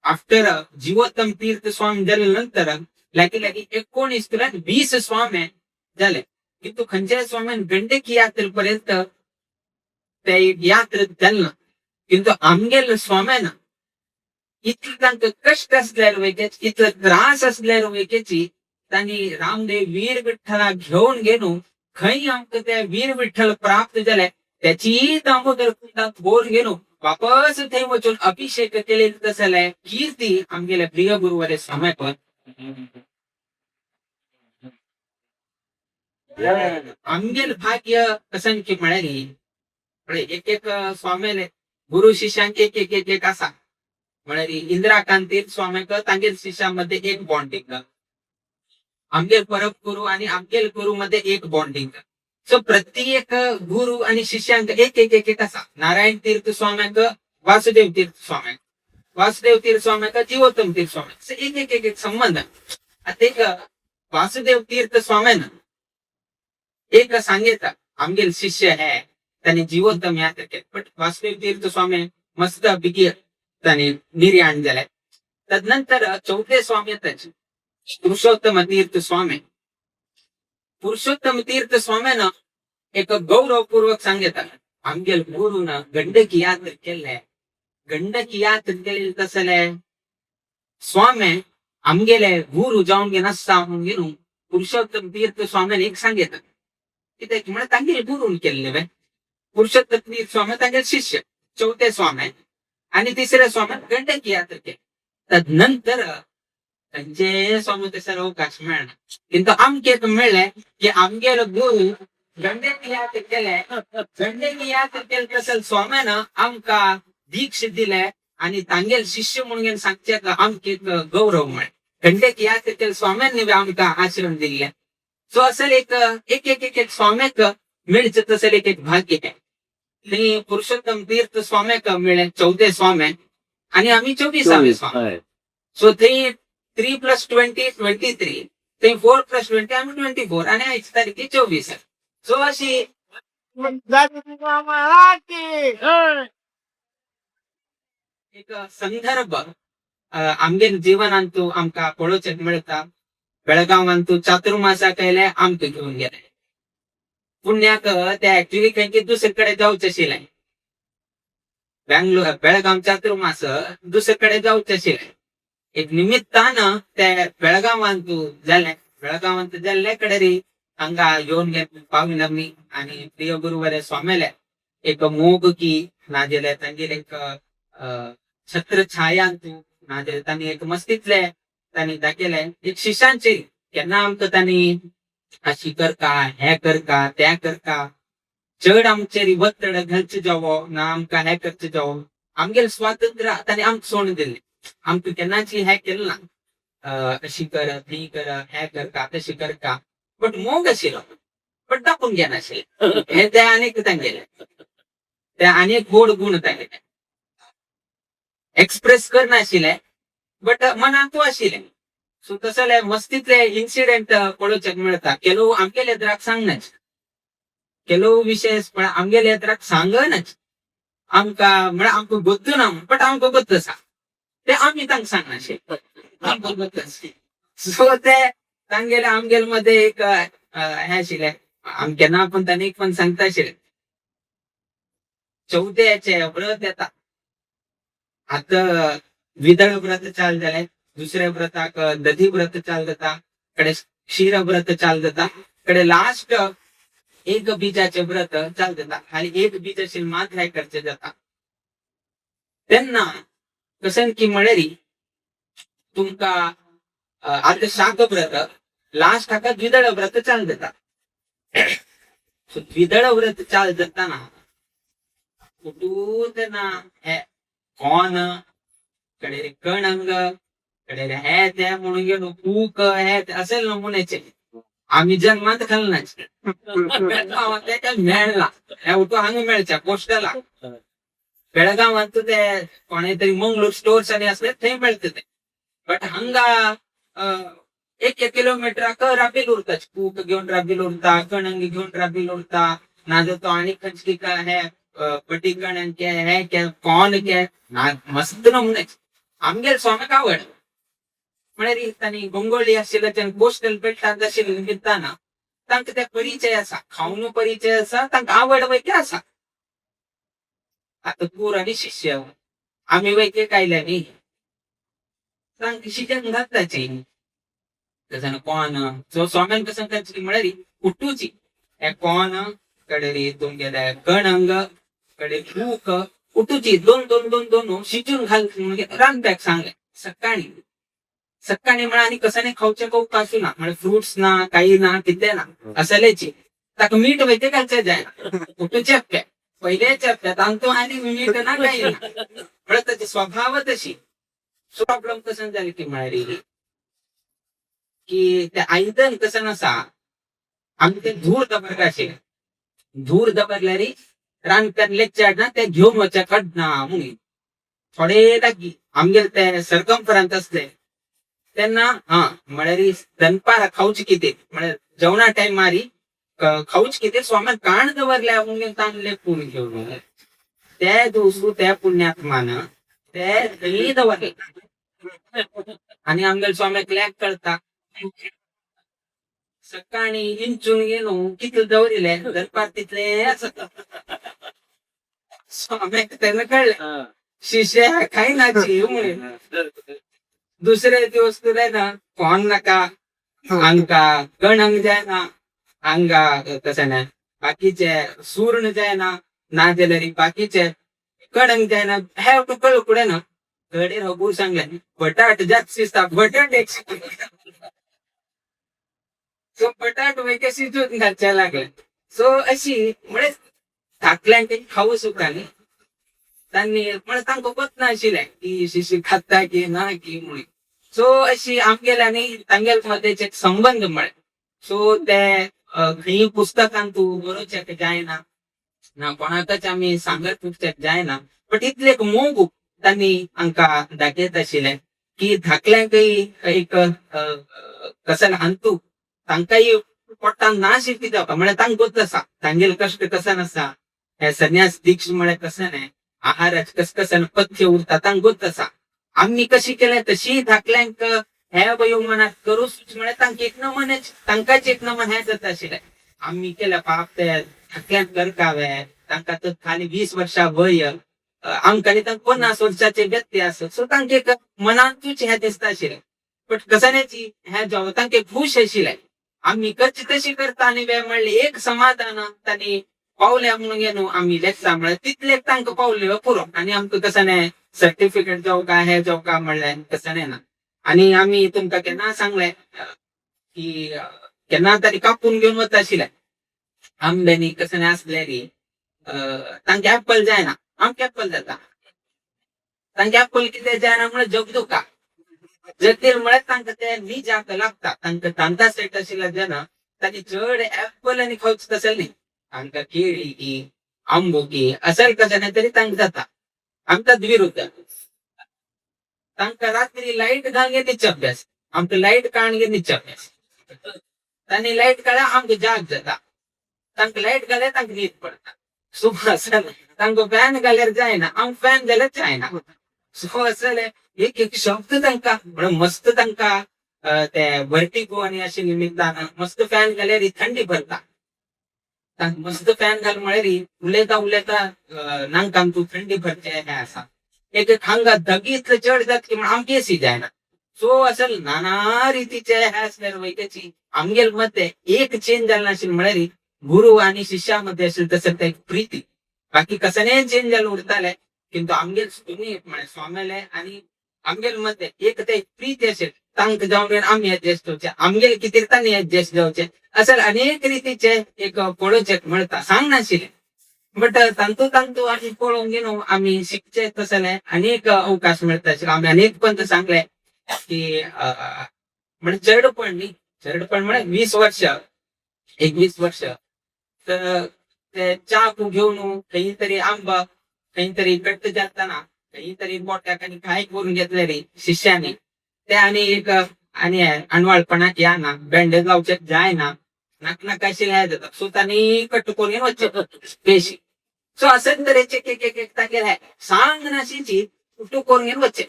आफ्टर जीवोत्तम तीर्थ स्वामी झाल्यानंतर लागी 19 तुला 20 स्वामी झाले किंतु खंयच्या स्वाम्यान गंडकी यात्रेपर्यंत ते यात्रेत जालना किंतु आमगेल स्वाम्यान इतली तांकां कष्ट असल्यार वैकेच इतलो त्रास असल्यार वैकेची तांणी रामदेव वीर विठ्ठला घेऊन गेलो खंय आमकां ते वीर विठ्ठल प्राप्त झाले त्याची दामोदर कुंडात बोर गेलो वापस थंय वचून अभिषेक केले तसले कीर्ती आमगेल्या प्रिय गुरुवारे स्वाम्या पण आमगेल भाग्य कसं की म्हणाली एक स्वाम्याले गुरु शिष्यांक एक एक एक एक असा म्हळ्यार इंदिरा कांती स्वाम्याक तांगेल शिष्यामध्ये एक बॉन्डिंग, आमगेल परब गुरु आणि आमगेल गुरु मध्ये एक बॉन्डिंग. सो प्रत्येक गुरु आणि शिष्यांक एक एक एक एक असा. नारायण तीर्थ स्वाम्याक वासुदेव तीर्थ स्वाम्याक, वासुदेव तीर्थ स्वाम्याक जीवोत्तम तीर्थ स्वाम्याक, सो एक एक एक एक संबंध. आता एक वासुदेव तीर्थ स्वाम्यान एक सांगितलं आमगेल शिष्य है त्याने जीवोत्तम यात्रा केली, बट वासुदेव तीर्थ स्वामी मस्त पैकी त्याने निर्याण झालाय. तदनंतर चौथे स्वामी येतात पुरुषोत्तम तीर्थ स्वामी. पुरुषोत्तम तीर्थ स्वाम्यानं एक गौरवपूर्वक सांगितलं आमगेल गुरुन गंडकी यात्रा केल्या. गंडकी यात्रा केली तसले स्वामी आमगेले गुरु जाऊन गे नसता म्हणून घेऊन पुरुषोत्तम तीर्थ स्वाम्याने एक सांगितलं की म्हणजे तांगेल गुरुन केलेले वे. पुरुषोत्तम तीर्थ स्वामी तांगेल शिष्य चौथे स्वामी आणि तिसऱ्या स्वामी गंडकी यात्रा केली. तदनंतर त्यांचे स्वामी तसं अवकाश मिळणार, किंतु आमके मिळले की आमगेल गुरु गंडकी यात्रा केले. गंडकी यात्रा केली तसं स्वाम्यानं आमका दीक्ष दिले आणि तांगेल शिष्य म्हणून सांगते आमके गौरव मिळे. गंडकी यात्रा केली स्वाम्यांनी आमका आश्रम दिले. सो असेल एक एक एक एक एक स्वाम्याक मिळचं तसं एक एक भाग्य आहे. पुरुषोत्तम तीर्थ स्वाम्याक मिळे चौथे स्वामी आणि आम्ही 24 स्वामी. सो 3 + 20 23, 4 + 20 आम्ही 24 आणि आजची तारीख 24. सो अशी एक संदर्भ आमगेल जीवनांतू आमका पळोवचेक मिळता. बेळगावांतू चातुर्मासा केले आमक घेऊन गेले. पुण्याक ते ऍक्च्युली काही दुसरीकडे जाऊच आशिल्ले. बेळगाव चातुर्मास दुसरीकडे जाऊच आशिल्ले. एक निमित्तानं ते बेळगावांतू जाल्ले. बेळगावांत जाल्ले कडेरी हांगा येऊन गेले पाविन आमी आणि प्रिय गुरुवारे स्वामेले एक मोग की नाजेले तांगेर एक छत्र छायांतू नाजेले तांणी एक मस्तीतले तांणी दाखयले एक शिष्यांची केन्ना आमकां तांणी अशी करका हे करका ते करका चड आमचेर वतड घालचे जावो ना आमकां हे करचे जावो. आमगेल स्वातंत्र्य तांणी आमकां सोडून दिल्लें. आमकां केन्नाची हे केलें ना अशी कर ती कर हे करका तशी करका, बट मोग आशिल्लो बट दाखोवन घेनाशिल्ले. हे ते आनीक तांगेले ते आनीक गोड गुण तांगेले एक्सप्रेस करनाशिल्ले बट मनांतू आशिल्ले. सो तसले मस्तीतले इन्सिडेंट पळोवचेक मिळता. केलो आमगेले येद्राक सांगनाच, केलो विशय आमगेले येद्राक सांगनाच. आमकां म्हळ्यार आमकां गोत्तू ना बट आमकां गोत्त आसा ते आमी तांकां सांगनाशिल्ले आमकां गोत्त आसा. सो ते तांगेले आमगेल मध्ये एक हे आशिल्ले आमी केन्ना पण तांणी पण सांगता आशिल्ले चौथ्याचे व्रत येता. आता द्विदळ व्रत चाल जाले, दुसऱ्या व्रताक दधी व्रत चाल जाता, कडे क्षीर व्रत चाल जाता, कडे लास्ट एक बीजाचे व्रत चाल जाता. खाली एक बीज असेल मात्र हे करचे जाता. तेन्ना कसन की म्हळ्यारी तुमका आता शाक व्रत लास्ट हाका द्विदळ व्रत चाल जाता. सो द्विदळ व्रत चाल जाताना कुठून ना हे कोण कडे कणंग कडे हे ते म्हणून गेलो पूक हे असेल नमुन्याचे आम्ही जन्मात घालनाच मेळला हे उठू हांग मेळच्या पोस्टला. बेळगावांत ते कोणीतरी मंगळूर स्टोर्स आणि असले थंय मेळते ते. बट हांगा 1 किलोमीटराक राबील उरता, पूक घेऊन राबील उरता, कणंग घेऊन राबील उरता, ना तो आणि खंचकी हे पटी कणंग के हे के कोण के मस्त नमुने. आमगेर स्वामीक आवड म्हळ्यार तांणी गोंगोळी आशिल्ल्याच्यान पोस्टल बेल्टांत आशिल्ले निमित्तान तांकां ते परिचय आसा, खावन परिचय आसा, तांकां आवड वैके आसा. आता पूर आणि शिष्य आम्ही वैके कायल्या न्ही तांकां शिक्षण घालताची तसं कोण सो स्वाम्यान कसं करची म्हळ्यार उठूची हे कोण कडेरी तुमगेले कणंग कडे पूक उठूची दोन दोन दोन दोन शिजून घाल रांदप्याक सांगले. सकाळी सकाळी म्हळ्यार आनी कसं नाही खावचे खावूक आसू ना म्हळ्यार फ्रुट्स ना काही ना कितें ना असलेची ताका मीठ वैते घालचे जायना उठूचे पहिल्याच्या हप्त्यात आणतो आणि मी ना काही म्हणत त्याची स्वभाव तशी. प्रॉब्लेम कसं झाली की म्हणाली की त्या आईदन कसं नसा आम्ही ते धूर दबरकाशे धूर दबरल्यारी रानकारलेच्या ना ते घेऊन वच्या कडना मुली थोडे लागी आमगे ते सरकमपर्यंत असते त्यांना हा म्हणारी दनपार खाऊच किती म्हणजे जेवणा टाइम मारी खाऊच किती स्वामी काण दवरल्या मुंगे ताणले पूर्ण घेऊन त्या दिवसू त्या पुण्यात्मान ते दही दवरले आणि आमगे स्वामी क्लॅक कळता सकाळी इंचून गेलो किती दवरिले दनपार तिथले स्वामी त्यांना कळलं शिष्य काही नाची म्हणून दुसरे दिवस तुला ना कोण नका अंका कण अंग जाय ना अंगा कसं ना बाकीचे सूर्ण जाय ना दिलेली बाकीचे कण अंग जाय ना हे कळ कुठे ना गडे रघु सांगले बटाट जास्त शिजता बटाट एक सो बटाट वैके शिजून घालच्या लागले सो अशी म्हणजे धाकल्यांक खाऊ सुकानी त्यांनी म्हणजे तांको पत ना आशिल्लें की शिशी खाता की ना की म्हणून सो अशी आमगेल आणि तांगेल मध्ये संबंध म्हळे सो ते खंय पुस्तकांत तू बरोवचें जायना ना कोणाकच आम्ही सांगत उठचें जायना बट इतले एक मोग तांणी आमकां दाखयत आशिल्लें की धाकल्यांकय एक कसं हांतू तांकांय पोटान नाश कितें जावपाक म्हळ्यार तांकां गोत आसा तांगेल कश्ट कसं नासा हे संन्यास दीक्ष म्हळ्यार कसं न्हय आहाराच कस कसं पथ्य उरता तांकां गोत आसा आम्ही कशी केल्या तशी धाकल्यांक हे वयोमानात करूच म्हळ्यार तांकां एक नमन तांकांच एक नमन हे जाता आशिल्लें आम्ही केल्या पाप ते धाकल्यांक करकावे तांकां तर खाली 20 वर्षां वय आमकां तांकां 50 वर्षाचे व्यक्ती आसत सो तांकां एक मनांतूच हे दिसता आशिल्लें बट कसाण्याची हे जाव तांकां खुश आशिल्लें आम्ही कशी तशी करता आणि वेळ म्हणले एक समाधान तांणी पावल्या म्हणून गेलो आम्ही लेखता म्हळ्यार तितले तांकां पावले पुरो आणि आमकां कसं नाही सर्टिफिकेट जाऊ का हे जाऊ का म्हणलें कसं नाही ना आणि आम्ही तुमकां केन्ना सांगले की केन्ना तरी कापून घेऊन वता आशिल्ले आंब्यानी कसं नाही असले री तांकां ऍपल जायना आमकां ऍपल जाता तांकां ऍपल कितें जायना म्हळ्यार जगदुका जगदीर म्हळ्यार तांकां ते नी जाक लागता तांकां तांता सेट आशिल्ल्या जना तांणी चड ऍपल आनी खावच तसं न्ही तांकां केळी की आंबो की असेल कसं नाही तरी तांकां जाता आमकां विरुद्ध तांकां रात्री लाईट घालगे नीच अभ्यास आमकां लाईट काणगे नीच अभ्यास तांणी लाईट काढा आमकां जाग जाता तांकां लाईट घाल्यार तांकां न्हीद पडटा सो असं तांकां फॅन घाल्यार जायना आमकां फॅन जाल्यार जायना सो असं एक एक शब्द तांकां म्हणून मस्त तांकां ते वर्टिगो आनी अशें निमित्तान मस्त फॅन घाल्यार थंडी भरता तांकां मस्त फॅन घाल म्हळ्यार उलयता उलयता नांकां तूं थंडी भरचे हे आसा एक एक हांगा धगी इतले चड जाता की आमकां एसी जायना सो असल नाना रितीचे हे असल्यार वैद्याची आमगेल मध्ये एक चेंज जालें नाशिल्लें म्हळ्यार गुरु आणि शिष्या मध्ये असेल तसं ते प्रीती बाकी कसं चेंज जालं उरताले किंतु आमगेल तुम्ही म्हळ्यार स्वामेले आणि आमगेल मध्ये एक ते प्रीती असेल तांकां जावन आमी एडजस्ट जावचे आमगेल कितें तांणी एडजस्ट जावचे असल अनेक रितीचे एक पळोवचे म्हणटा सांग नाशिल्लें बट तांतू आमी पळोवंक गेलो आमी शिकचे तसले अनेक अवकाश मेळटा आमी अनेक पंत सांगले की म्हणजे चडपण न्ही चडपण म्हळ्यार 20 वर्ष 21 वर्ष तर ते च्या घेऊन खंय तरी आंबा खंय तरी कट्ट जाताना खंय तरी मोठ्याक आनी काय करून घेतले रे शिष्यानी ते आनी एक आनी अनवाळपणाक या ना बँडेज लावचे जायना नाक आशिल्ले जाता सो तांणी कट्ट करून वच्चे पेशी सो असेच तरेचे एक एक एक तागेले सांग नाशिची उठू करून वच्चे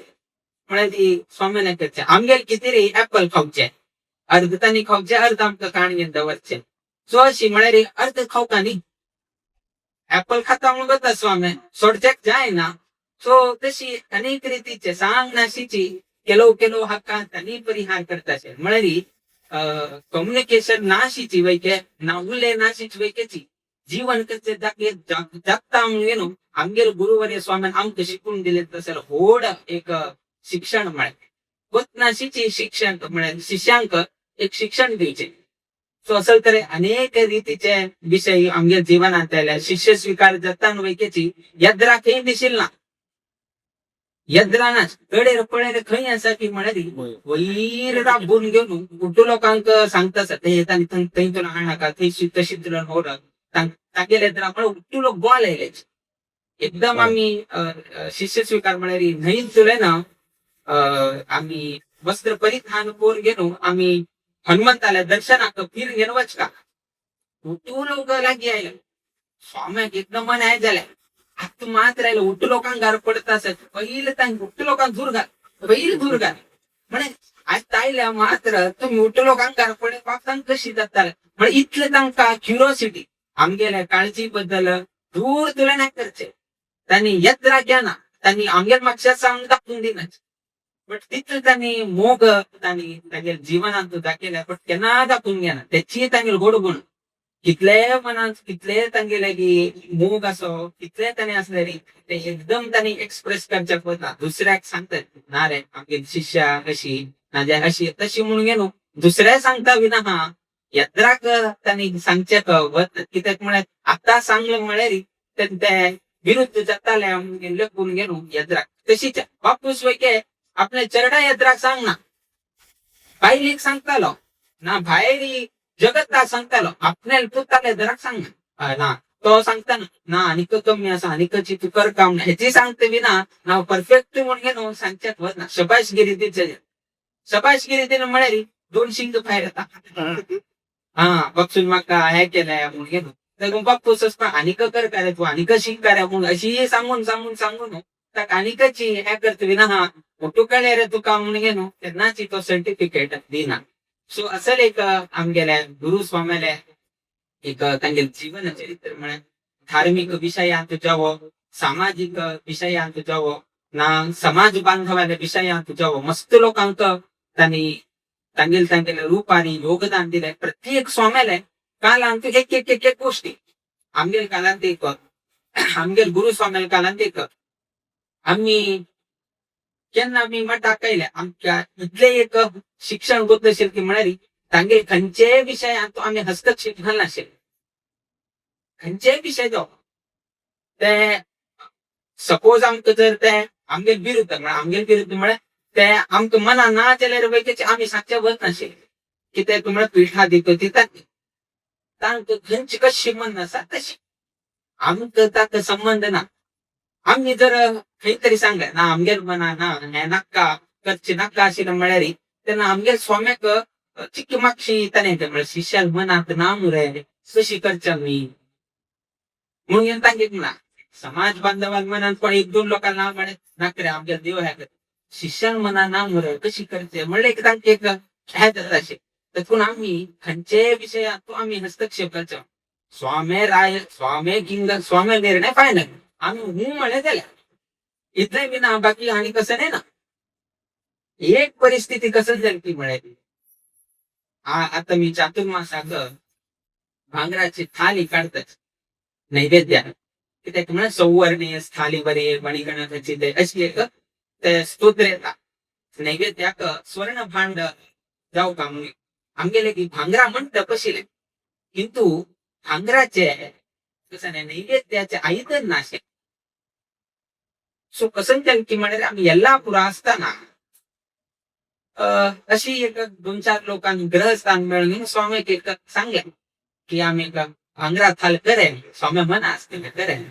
म्हळ्यार ती स्वामीने करचे आमगेल कितें रे ऍपल खावचे अर्ध तांणी खावचे अर्ध आमकां काणगेन दवरचे सो अशी म्हळ्यार अर्ध खावका न्ही ऍपल खाता म्हणून करता स्वामी सोडचेक जायना सो तशी अनेक रितीचे सांग नाशिची केलो केलो हाका तांणी परिहार करताचे म्हळ्यार कम्युनिकेशन नाशिची वैके ना उलय नाशिची वैकेची जीवन कसे जगता म्हणून आमगेर गुरुवर्य स्वामीन आमकां शिकून दिले तसं व्हड एक शिक्षण म्हळ्यार गोत नाशिची शिक्षण म्हळ्यार शिष्यांक एक शिक्षण दिवचे सो असल तरी अनेक रीतीचे विषय आमच्या जीवनात आल्या. शिष्य स्वीकार जातान वैकेची यद्रा खंय दिशील ना, यद्रानाच कडेर पळेर खंय आसा की म्हणाली वयर राबून घेऊन कुठं लोकांक सांगतास ते येतानी थंय हाणाका थंय तशी तुला होर तांगेले तर आपण उठू लोक गोळ येयलेच एकदम आम्ही शिष्य स्वीकार म्हणाली नाही तुले ना आम्ही वस्त्र परिधान कोर गेलो आम्ही हनुमंताला दर्शनाक फिर गेलो वचका उठू लोक लागी आयला स्वाम्याक एकदम मन आहे झाल्या हात मात राहिलं उठू लोकांगार पडत असत पहिलं तांग उठू लोकांना दूर घाल पहिलं दूर घाल म्हणे आज ताईल्या मात्र तुम्ही उठू लोकांगार पडे पावसांग कशी जाता म्हणजे इथलं तांका क्युरिओसिटी आमगेल्या काळजी बद्दल दूर तुला नाही करचे त्यांनी यत्रा घ्या ना त्यांनी आमगेल मागच्या सांग दाखवून दिनाच बट तिथं त्यांनी मोग त्यांनी तांगेल जीवनात दाखवल्या पण केन्ना दाखवून घ्या ना त्याची तांगेल गोड गुण कितले मनात कितले तांगेले की मोग असो कितले त्याने असलेली ते एकदम त्यांनी एक्सप्रेस करच्या पडना दुसऱ्याक सांगतात ना रे आमगे शिष्या कशी ना अशी तशी म्हणून गेलो दुसऱ्या सांगता विना हा यत्राक त्यांनी सांगचे कित्याक म्हळ्यार आता सांगलं म्हळ्यार त्या विरुद्ध जाताले लपून गेलो यत्राक तशीच बापूस वैके आपल्या चरडा यत्राक सांग ना बायलीक सांगतालो ना भायरी जगत सांगतालो आपल्याला पुताले जरा सांग ना तो सांगताना ना आणिक कमी असं आणिकची तू कर काम ह्याची सांगते विना ना परफेक्ट म्हणून घेणं सांगच्यात होत ना शबाशगिरी तिथे शबाशगिरी तिने म्हणाली 2 शिंग बाहेर येतात हा बघसून मग हे केलंय म्हणून घेणं तर मग बाप्पूस पण आणिक कर काय तू आणिक शिंग करा म्हणून अशी सांगून तर आणिकची हे करते विना हा मोठू कळे रे तू काम म्हणून घेणं त्यांनाची तो सर्टिफिकेट दिना सो असल एक आमगेल्या गुरु स्वाम्याला एक तांगेल जीवन चरित्र म्हणे धार्मिक विषयांत जावो सामाजिक विषयांत जावो ना समाज बांधवाल्या विषयांत जावो मस्त लोकांक त्यांनी तांगेल रूपाने योगदान दिलंय प्रत्येक स्वाम्याला कालांत एक गोष्टी आमगेल कालांत एक आमगेल गुरु स्वाम्याला कालांत एक आम्ही केन्ना आम्ही मग टाकायला आमच्या इथले एक शिक्षण होत नसेल की म्हणाली तांगे खंयचे विषयांत आम्ही हस्तक्षेप घालना असेल खंयचे विषय जाऊ ते सपोज आमक जर ते आमगेल विरुद्ध म्हळ्यार ते आमक मना ना जाल्यार वैकेचे आम्ही सांगचे वत नाशेल की ते तुम्हाला पिठा दितो तिथं तांक खंयची कशी मन आसा तशी आमक ताका संबंध ना आम्ही जर काहीतरी सांगलं ना आमगेल मना ना हे नाका करचे नाका अशी म्हळ्यार त्यांना आमगेल स्वाम्याक चिक्की मागशी त्याने शिष्याल मनात ना मुरे कशी करच्या मी म्हणून तांगेक ना समाज बांधवान मनात पण 1-2 लोकांना म्हणे नाकरे आमच्या देव ह्या शिष्याल मना ना मुरे कशी करचे म्हणले एक तांके एक असे त्यातून आम्ही खंयचे विषयात आम्ही हस्तक्षेप करचो स्वामे राय स्वामे किंग स्वामे निर्णय फायनल आम्ही हूं म्हणे त्याला इथले विना बाकी आणि कसं नाही ना एक परिस्थिती कसं झाली ती म्हणायची आता मी चातुर्मासाक भांगराची थाली काढतात नैवेद्य त्यात म्हणा सौवर्णीय थाली बरी मणिगणकाची अशी एक स्तोत्र येतात नैवेद्याक स्वर्ण भांड जाऊ का म्हणून आमगेले की भांगरा म्हणत कशीले किंतु भांगराचे कसं नाही नैवेद्याचे आईतर नाशे सो कसं की म्हणाले आम्ही यल्लापुर असताना अशी एक 2-4 लोकांनी ग्रहस्थान मिळून स्वामी एक सांगले की आम्ही एक भांगरा थाल करेन स्वामी मना असते करेन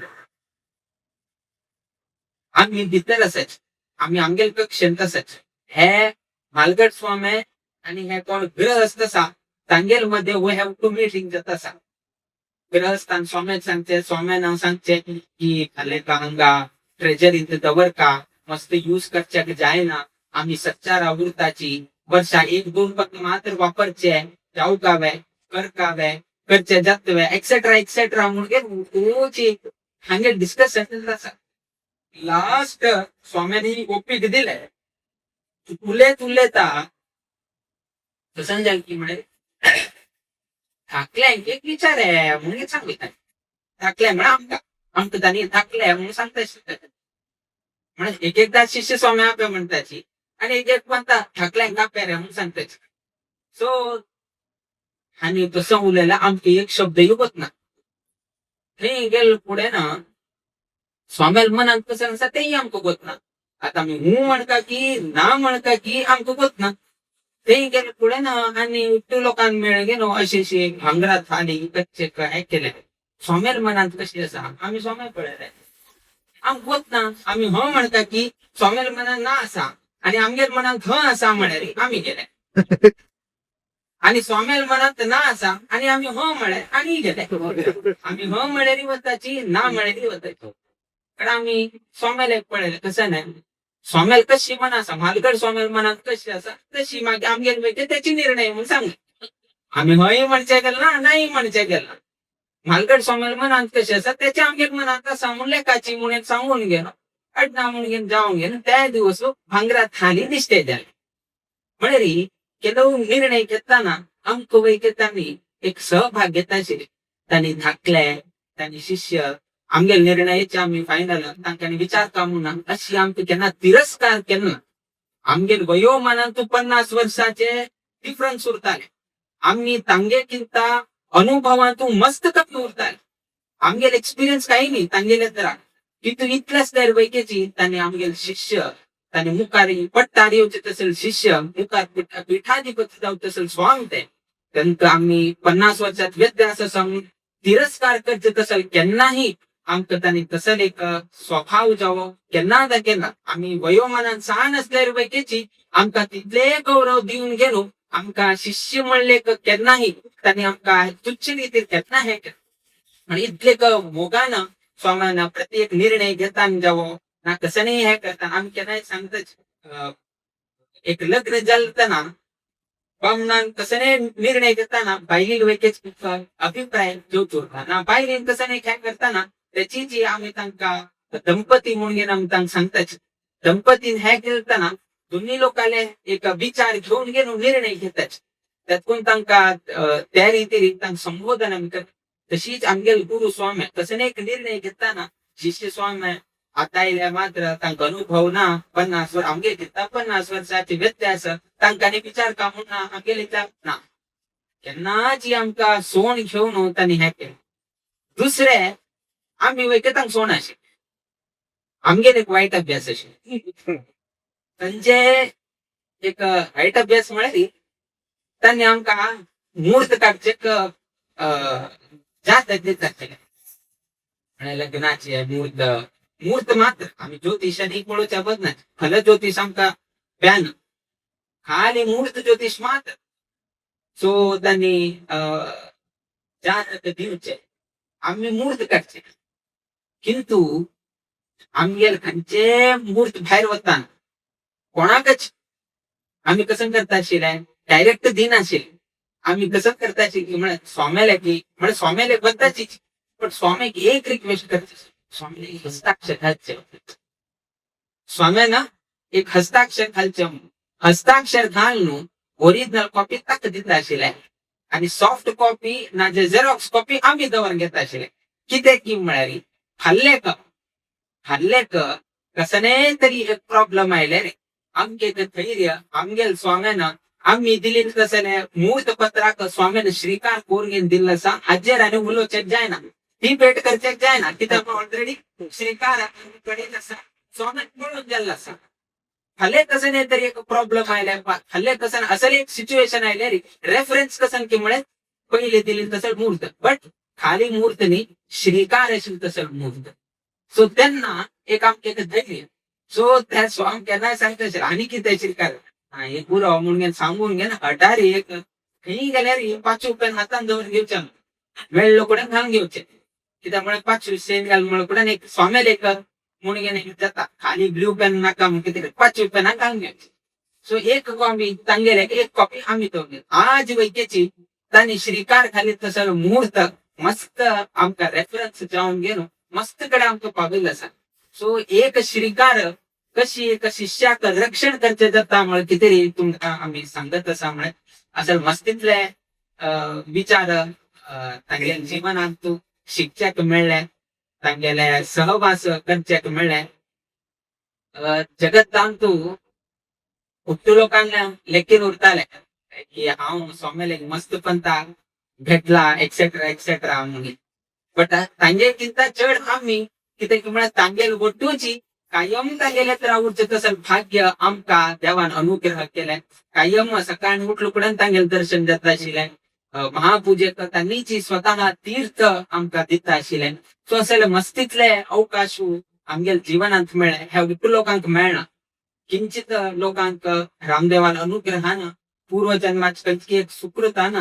आम्ही भितर असच आम्ही आमगेल कक्षेन तसंच हे मालगड स्वामी आणि हे कोण ग्रहस्थ असा तांगेल मध्ये वी हॅव टू मीटिंग जात असा ग्रहस्थान स्वामी सांगते स्वामी नाव सांगते की खाले का हंगा ट्रेजरी दवर का मस्त यूज करच्या जाय ना आम्ही सच्चा आवृत्ताची वर्षा 1-2 फक्त मात्र वापरचे जाऊ कावे कर कावे करचे जातवे एक्सेट्रा म्हणून हांगे डिस्कशन लास्ट स्वाम्यांनी ओपीक दिले तुले ता संजय की म्हणे थाकल्या एक विचार आहे म्हणून सांगितलं थाकल्या म्हणा आमक त्यांनी थाकल्या म्हणून सांगता म्हणजे एकदा शिष्य स्वामी आपल्या म्हणताची आणि एक म्हणता ठाकल्या काप्या रे म्हणून सांगताची सो आणि तसं उलयला आमके एक शब्द येवत ना थंय गेल पुढे ना स्वाम्याल मनात कसं नसा तेही आमक गोत ना आता मी हूं म्हणका की ना म्हणका की आमक गोत ना तेही गेले पुढे ना आणि ते लोकांना मिळ गेलो अशी भांगरात आली कच्चे काय केले स्वाम्याल मनात कशी असा आम्ही स्वाम्या पळले आम गोत ना आम्ही हो म्हणता की स्वाम्याल मनात ना असा आणि आमगेर मनात ह असा म्हणारी आम्ही गेले आणि स्वाम्याल मनात ना असा आणि आम्ही हो म्हणे आणि गेले आम्ही हो म्हणारी वताची ना म्हणारी वताची पण आम्ही स्वाम्याला एक पळेल कसं नाही स्वाम्याल कशी म्हणा असा मालगड स्वाम्याल मनात कशी असा तशी मागे आमगेर वेगळे त्याची निर्णय म्हणून सांग आम्ही होय म्हणच्या गेल ना नाही म्हणच्या गेला मालगड स्वाम्याल मनात कशी असा त्याच्या आमगेर मनात असा म्हणून लेखाची म्हणून सांगून गेलो अडना म्हणून जाऊन गेलो त्या दिवस भांगरात थाली दिसते द्या म्हणे ಕೆಲವು निर्णय घेताना आमक वैकेतांनी एक सहभाग घेताचे त्यांनी धाकले त्यांनी शिष्य आमगे निर्णयाचे आम्ही फायनल तांकांनी विचार कामूना अशी आमचे केन्ना तिरस्कार केला आमगे वयोमानात 50 वर्षाचे डिफरन्स उरताले आम्ही तांगेकिंत अनुभवातून मस्त कमी उरताले आमगे एक्सपिरियन्स काही नाही तांगेले तर तिथून इतल्याच त्या वैकेची त्यांनी आमगे शिष्य त्याने मुखारी पट्टारी होते तसेल शिष्य मुखार पीठाधिपती जाऊ तसेल स्वांग ते त्यांचं आम्ही 50 वर्षात व्यत्य असं सांगून तिरस्कार करते तसल केन्नाही आमक त्यांनी तसल एक स्वभाव जावो केन्ना केला आम्ही वयोमानात सहान असल्यावर पैकीची आमका तिथले गौरव देऊन गेलो आमका शिष्य म्हणले केन्नाही त्यांनी आमका तुच्छ रीतीत केन्ना हे आणि इतले मोगानं स्वामांना प्रत्येक निर्णय घेताना जावो ना कसं नाही हे करता आम्ही केव्हा सांगतच एक लग्न झालताना पाहुणान कसं नाही निर्णय घेताना बायली वेकेच अभिप्राय ठेवतो ना बायली कसं नाही काय करताना त्याची जी आम्ही तांका दंपती म्हणून आम्ही तांक सांगताच दंपतीन हे केलताना दोन्ही लोकांना एक विचार घेऊन गेलो निर्णय घेताच त्यातून तांका त्या रीती तांक संबोधन आम्ही करतो तशीच आमगे गुरु स्वामी कसं नाही एक निर्णय घेताना शिष्य स्वामी आता मात्र तांका अनुभव ना 50 वर्ष आमगे घेता 50 वर्षाचे व्यत्यास तांकाने विचार कामून ना आमगेले ना केन्ना जी आमका सोन घेऊन होतानी हे केलं दुसरे आम्ही वैके तांक सोन असे आमगेर एक वाईट अभ्यास असे म्हणजे एक वाईट अभ्यास म्हळ्यार त्यांनी आमका मुहूर्त काढचे जास्त देतात लग्नाचे मुहूर्त मात्र आम्ही ज्योतिषाने एक मुळच्या बदनात फल ज्योतिष आमका बॅन खाली मुहूर्त ज्योतिष मात्र सो त्यांनी जात दिवचे आम्ही मुहूर्त काढचे किंतु आमगेल खंयचे मुहूर्त बाहेर वताना कोणाकच आम्ही कसं करता आशिल्ले डायरेक्ट दिन आशिल्ले आम्ही कसं करता की म्हणे स्वाम्याला की म्हणे स्वाम्याला बनताची पण स्वामी एक रिक्वेस्ट करते स्वामी हस्ताक्षर घालचे स्वाम्याना एक हस्ताक्षर घालचे हस्ताक्षर घालून ओरिजिनल कॉपी ताक दिता आशिल्ले आणि सॉफ्ट कॉपी ना जे झेरॉक्स कॉपी आम्ही दवर घेता आशिल्ले कितें की म्हळ्यार हल्लेक कसने तरी एक प्रॉब्लेम आयले रे आमगे धैर्य आमगेल स्वाम्यानं आम्ही दिली कसने मुहूर्त पत्राक स्वाम्यानं श्रीकार कोरगेन दिला सा हाजेर आणि उलोचेक जायना ती भेट करचेक जायना कित्याक ऑलरेडी श्रीकार स्वाम्यान पळून गेल्ला सा हल्ले कसने तरी एक प्रॉब्लेम आयले हल्ले कसन असल एक सिच्युएशन आयले रे रेफरन्स कसन की म्हळे पहिले दिली तसं मुहूर्त बट खाली मुहूर्त नी श्रीकार असेल तसं मुहूर्त सो त्यांना एक आमके धैर्य सो त्या स्वाम केन्ना सांगता आणि कितें श्रीकार एक पुरो म्हणून सांगून घे ना हटारी एक खंय गेल्यार 5 रुपयान हातान दवर घेवचे मेळ्ळो कडेन घालून घेवचे कित्याक म्हळ्यार 5 सेन घाल म्हळ्यार कडेन एक स्वाम्याल एक म्हणून घेणे जाता खाली ब्ल्यू पेन नाका कितें 5 रुपयान घालून घेवचे सो एक कॉपी तांगेले एक कॉपी आम्ही तो आज वैकेची तांणी श्रीकार खाली तसं मुहूर्त मस्त आमका रेफरन्स जाऊन गेलो मस्त कडे आमका पाविल्लो आसा सो एक श्रीकार कशी एक शिष्याक रक्षण करचे जाता म्हळ्यार कितें रे तुमकां आमी सांगत आसा म्हळ्यार असल मस्तीतले विचार तांगेल्या जिवनांत तूं शिकचेक मेळ्ळे तांगेले सहवास करचेक मेळ्ळे जगतांत तूं खूब लोकांना लेखीन उरताले की हांव स्वाम्यालेक मस्त पंता भेटला एक्सेट्रा एक्सेट्रा म्हणून बट तांगे किंता चढ आम्ही कितें म्हळ्यार तांगेल गोटूची कायम तागेले तर आवडचे तसं भाग्य आमका देवान अनुग्रह केले कायम सकाळी उठलो तांगेल दर्शन जाता आशिल्लें महापूजेक तांनीची स्वतः तीर्थ आमकां दिता आशिल्लें सो असले मस्तीतले अवकाश आमगेल जिवनांत मेळ्ळे हे खूब लोकांक मेळना किंचित लोकांक रामदेवान अनुग्रहान पूर्वजन्माची खंयची एक सुकृतान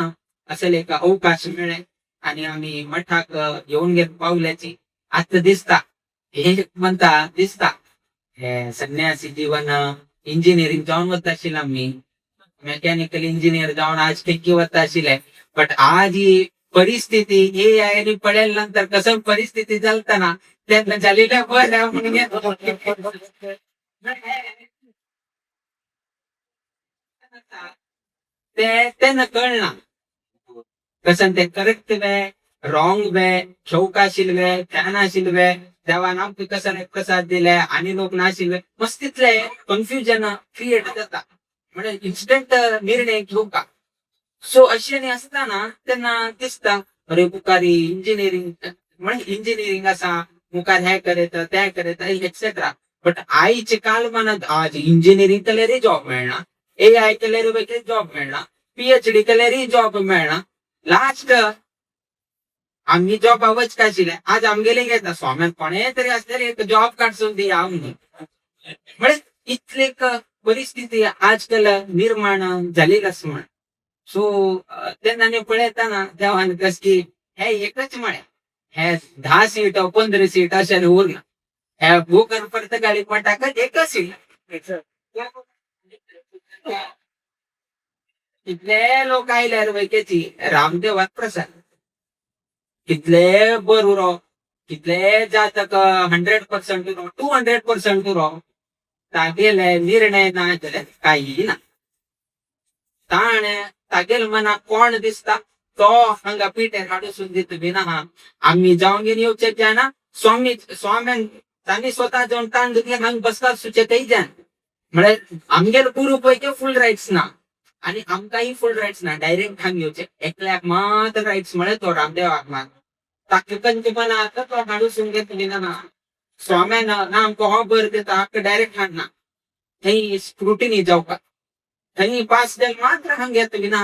असले एक अवकाश मेळ्ळे आणि आम्ही मठाक येऊन गेले पावल्याची आता दिसता हे म्हणता दिसता हे संन्यासी जीवन इंजिनिअरिंग जाऊन वता आशिल्ले आम्ही मेकॅनिकल इंजिनियर जाऊन आज पैकी वता आशिल्ले बट आज ही परिस्थिती हे आयनी पडेल नंतर कसं परिस्थिती चालताना त्यांना झालेल्या बऱ्या म्हणून त्यांना कळना कसं ते करेक्ट वे रॉंग वे शौकाशील वे ध्यानाशील वे देवान आमकां कसं प्रसाद दिले आणि लोक नाशिल्ले मस्तीतले कन्फ्युजन क्रिएट जाता म्हणजे इन्स्टंट निर्णय घेवका सो अशें असताना त्यांना दिसता अरे मुखारी इंजिनिअरिंग म्हणजे इंजिनिअरिंग असा मुखार हे करेत ते करेत एक्सेट्रा बट आईचे कालमानात आज इंजिनिअरिंग केल्यारय जॉब मेळना AI केल्यार जॉब मेळना PhD केल्यारय जॉब मेळना लास्ट आम्ही जॉब आवच काय आशिल्ले आज आमगेले घेता स्वाम्यान कोणे तरी असल्यार एक जॉब काडसून दिया म्हणून म्हणजे इतली एक परिस्थिती आजकाल निर्माण झालेली आसा म्हण सो तेन्ना पळयताना देवान कस की हे एकच म्हळें हे 10 सीट 15 सीट अशें उरना हे भूकर परत गाडी पटाकच एकच सीट कितले लोक आयल्यार वैकेची रामदेवाक प्रसाद कितले बर उरो कितले जातक 100% उरो 200% उरो तागेले निर्णय ना जाल्यार काही ना ताणे तागेल मना कोण दिसता तो हांगा पिठेर हाडून दित बिना आम्ही जाऊन घेऊन येवचे जायना स्वाम्यान तांणी स्वतः जाऊन ताण घेतले हांगा बसपाक सुचेतय जाय म्हळ्यार आमगेल गुरु पैकी फुल रायट्स ना आणि आमकांही फुल रायट्स ना डायरेक्ट हांगा येवचे एकल्याक मात्र रायट्स म्हळ्यार तो रामदेवाक मात ताका खंयचे मना आता तो हाडून घेत बिना स्वाम्यान ना आमकां हो बर दिता हाका डायरेक्ट हाडना थंय स्क्रुटिनी जावपाक थंय पास जाल मात्र हांगा येता बिना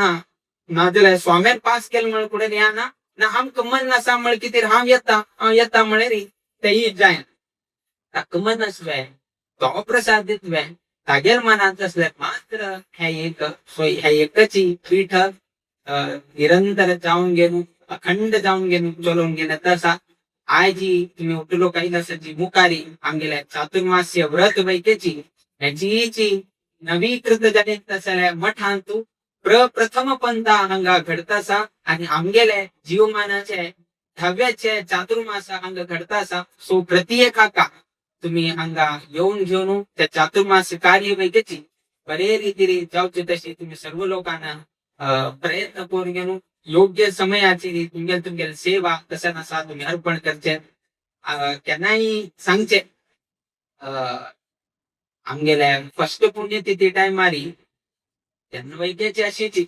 नाजाल्यार स्वाम्यान पास केले म्हण फुडें येना ना आमकां मन आसा म्हण कितें हांव येता म्हळ्यार तेय जायना ताका मन आसले तो प्रसाद दितले तागेर मनात असल्यार मात्र हे एकच पीठ निरंतर जाऊन गेलो अखंड जाऊन गेलो चलून गेलं तसा आज जी तुम्ही उठलो कैलासाची मुखारी आमगेल्या चातुर्मास्य व्रत वैकेची ह्याची नवीकृत जाले तसल्या मठांत प्रथम पंथा हांगा घडतासा आणि आमगेले जीवमानाचे 10व्याचे चातुर्मास हांगा घडतासा सो प्रत्येकाका तुम्ही हांगा येऊन घेऊन त्या चातुर्मास कार्य वैकेची बरे रीतीने जावचे तशी तुम्ही सर्व लोकांना प्रयत्न करून घेऊन योग्य समयाची तुमगेल सेवा कसा नसा तुम्ही अर्पण करचे केन्नाय सांगचे आमगेले फर्स्ट पुण्यतिथी टायमारी तेन्ना वैकेची अशीची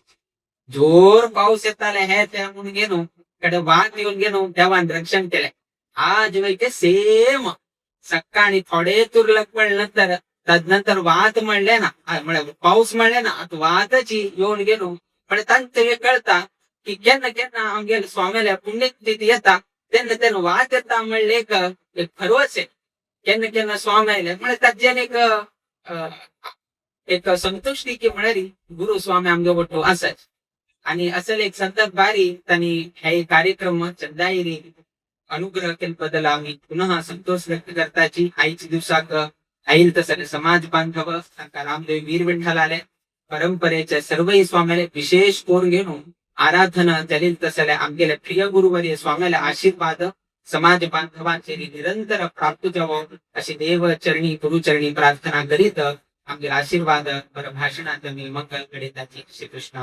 जोर पाऊस येताले हे ते म्हणून गेलो कडे वाट येऊन गेलो देवान रक्षण केले आज वैके सेम सकाळी थोडे तुरलक पडल्यानंतर तदनंतर वात म्हणले ना म्हणजे पाऊस म्हणले ना आता वातची येऊन गेलो पण तांचे कळता की केन्ना केन्ना आमगेले स्वाम्याल्या पुण्यतिथी येता तेन्ना वात येता म्हणले एक भरवस आहे केन्ना केन्ना स्वाम्याले म्हणजे ताजेन एक संतुष्टी की म्हणारी गुरु स्वामी आमगे वटो असाच आणि असले एक संतत बारी त्यांनी हे कार्यक्रम चंदाईरी अनुग्रह केले बद्दल आम्ही पुन्हा संतोष व्यक्त करताची आईच्या दिवसाक आईल तसले समाज बांधव रामदेव वीर विठ्ठल आले परंपरेच्या सर्वही स्वाम्याले विशेष कोर घेऊन आराधना जालील तसले आमगेले प्रिय गुरुवर्य स्वाम्याला आशीर्वाद समाज बांधवांचे निरंतर प्राप्त जावो अशी देव चरणी गुरुचरणी प्रार्थना करीत आमगे आशीर्वाद भाषणात मी मंगल करीताची श्रीकृष्ण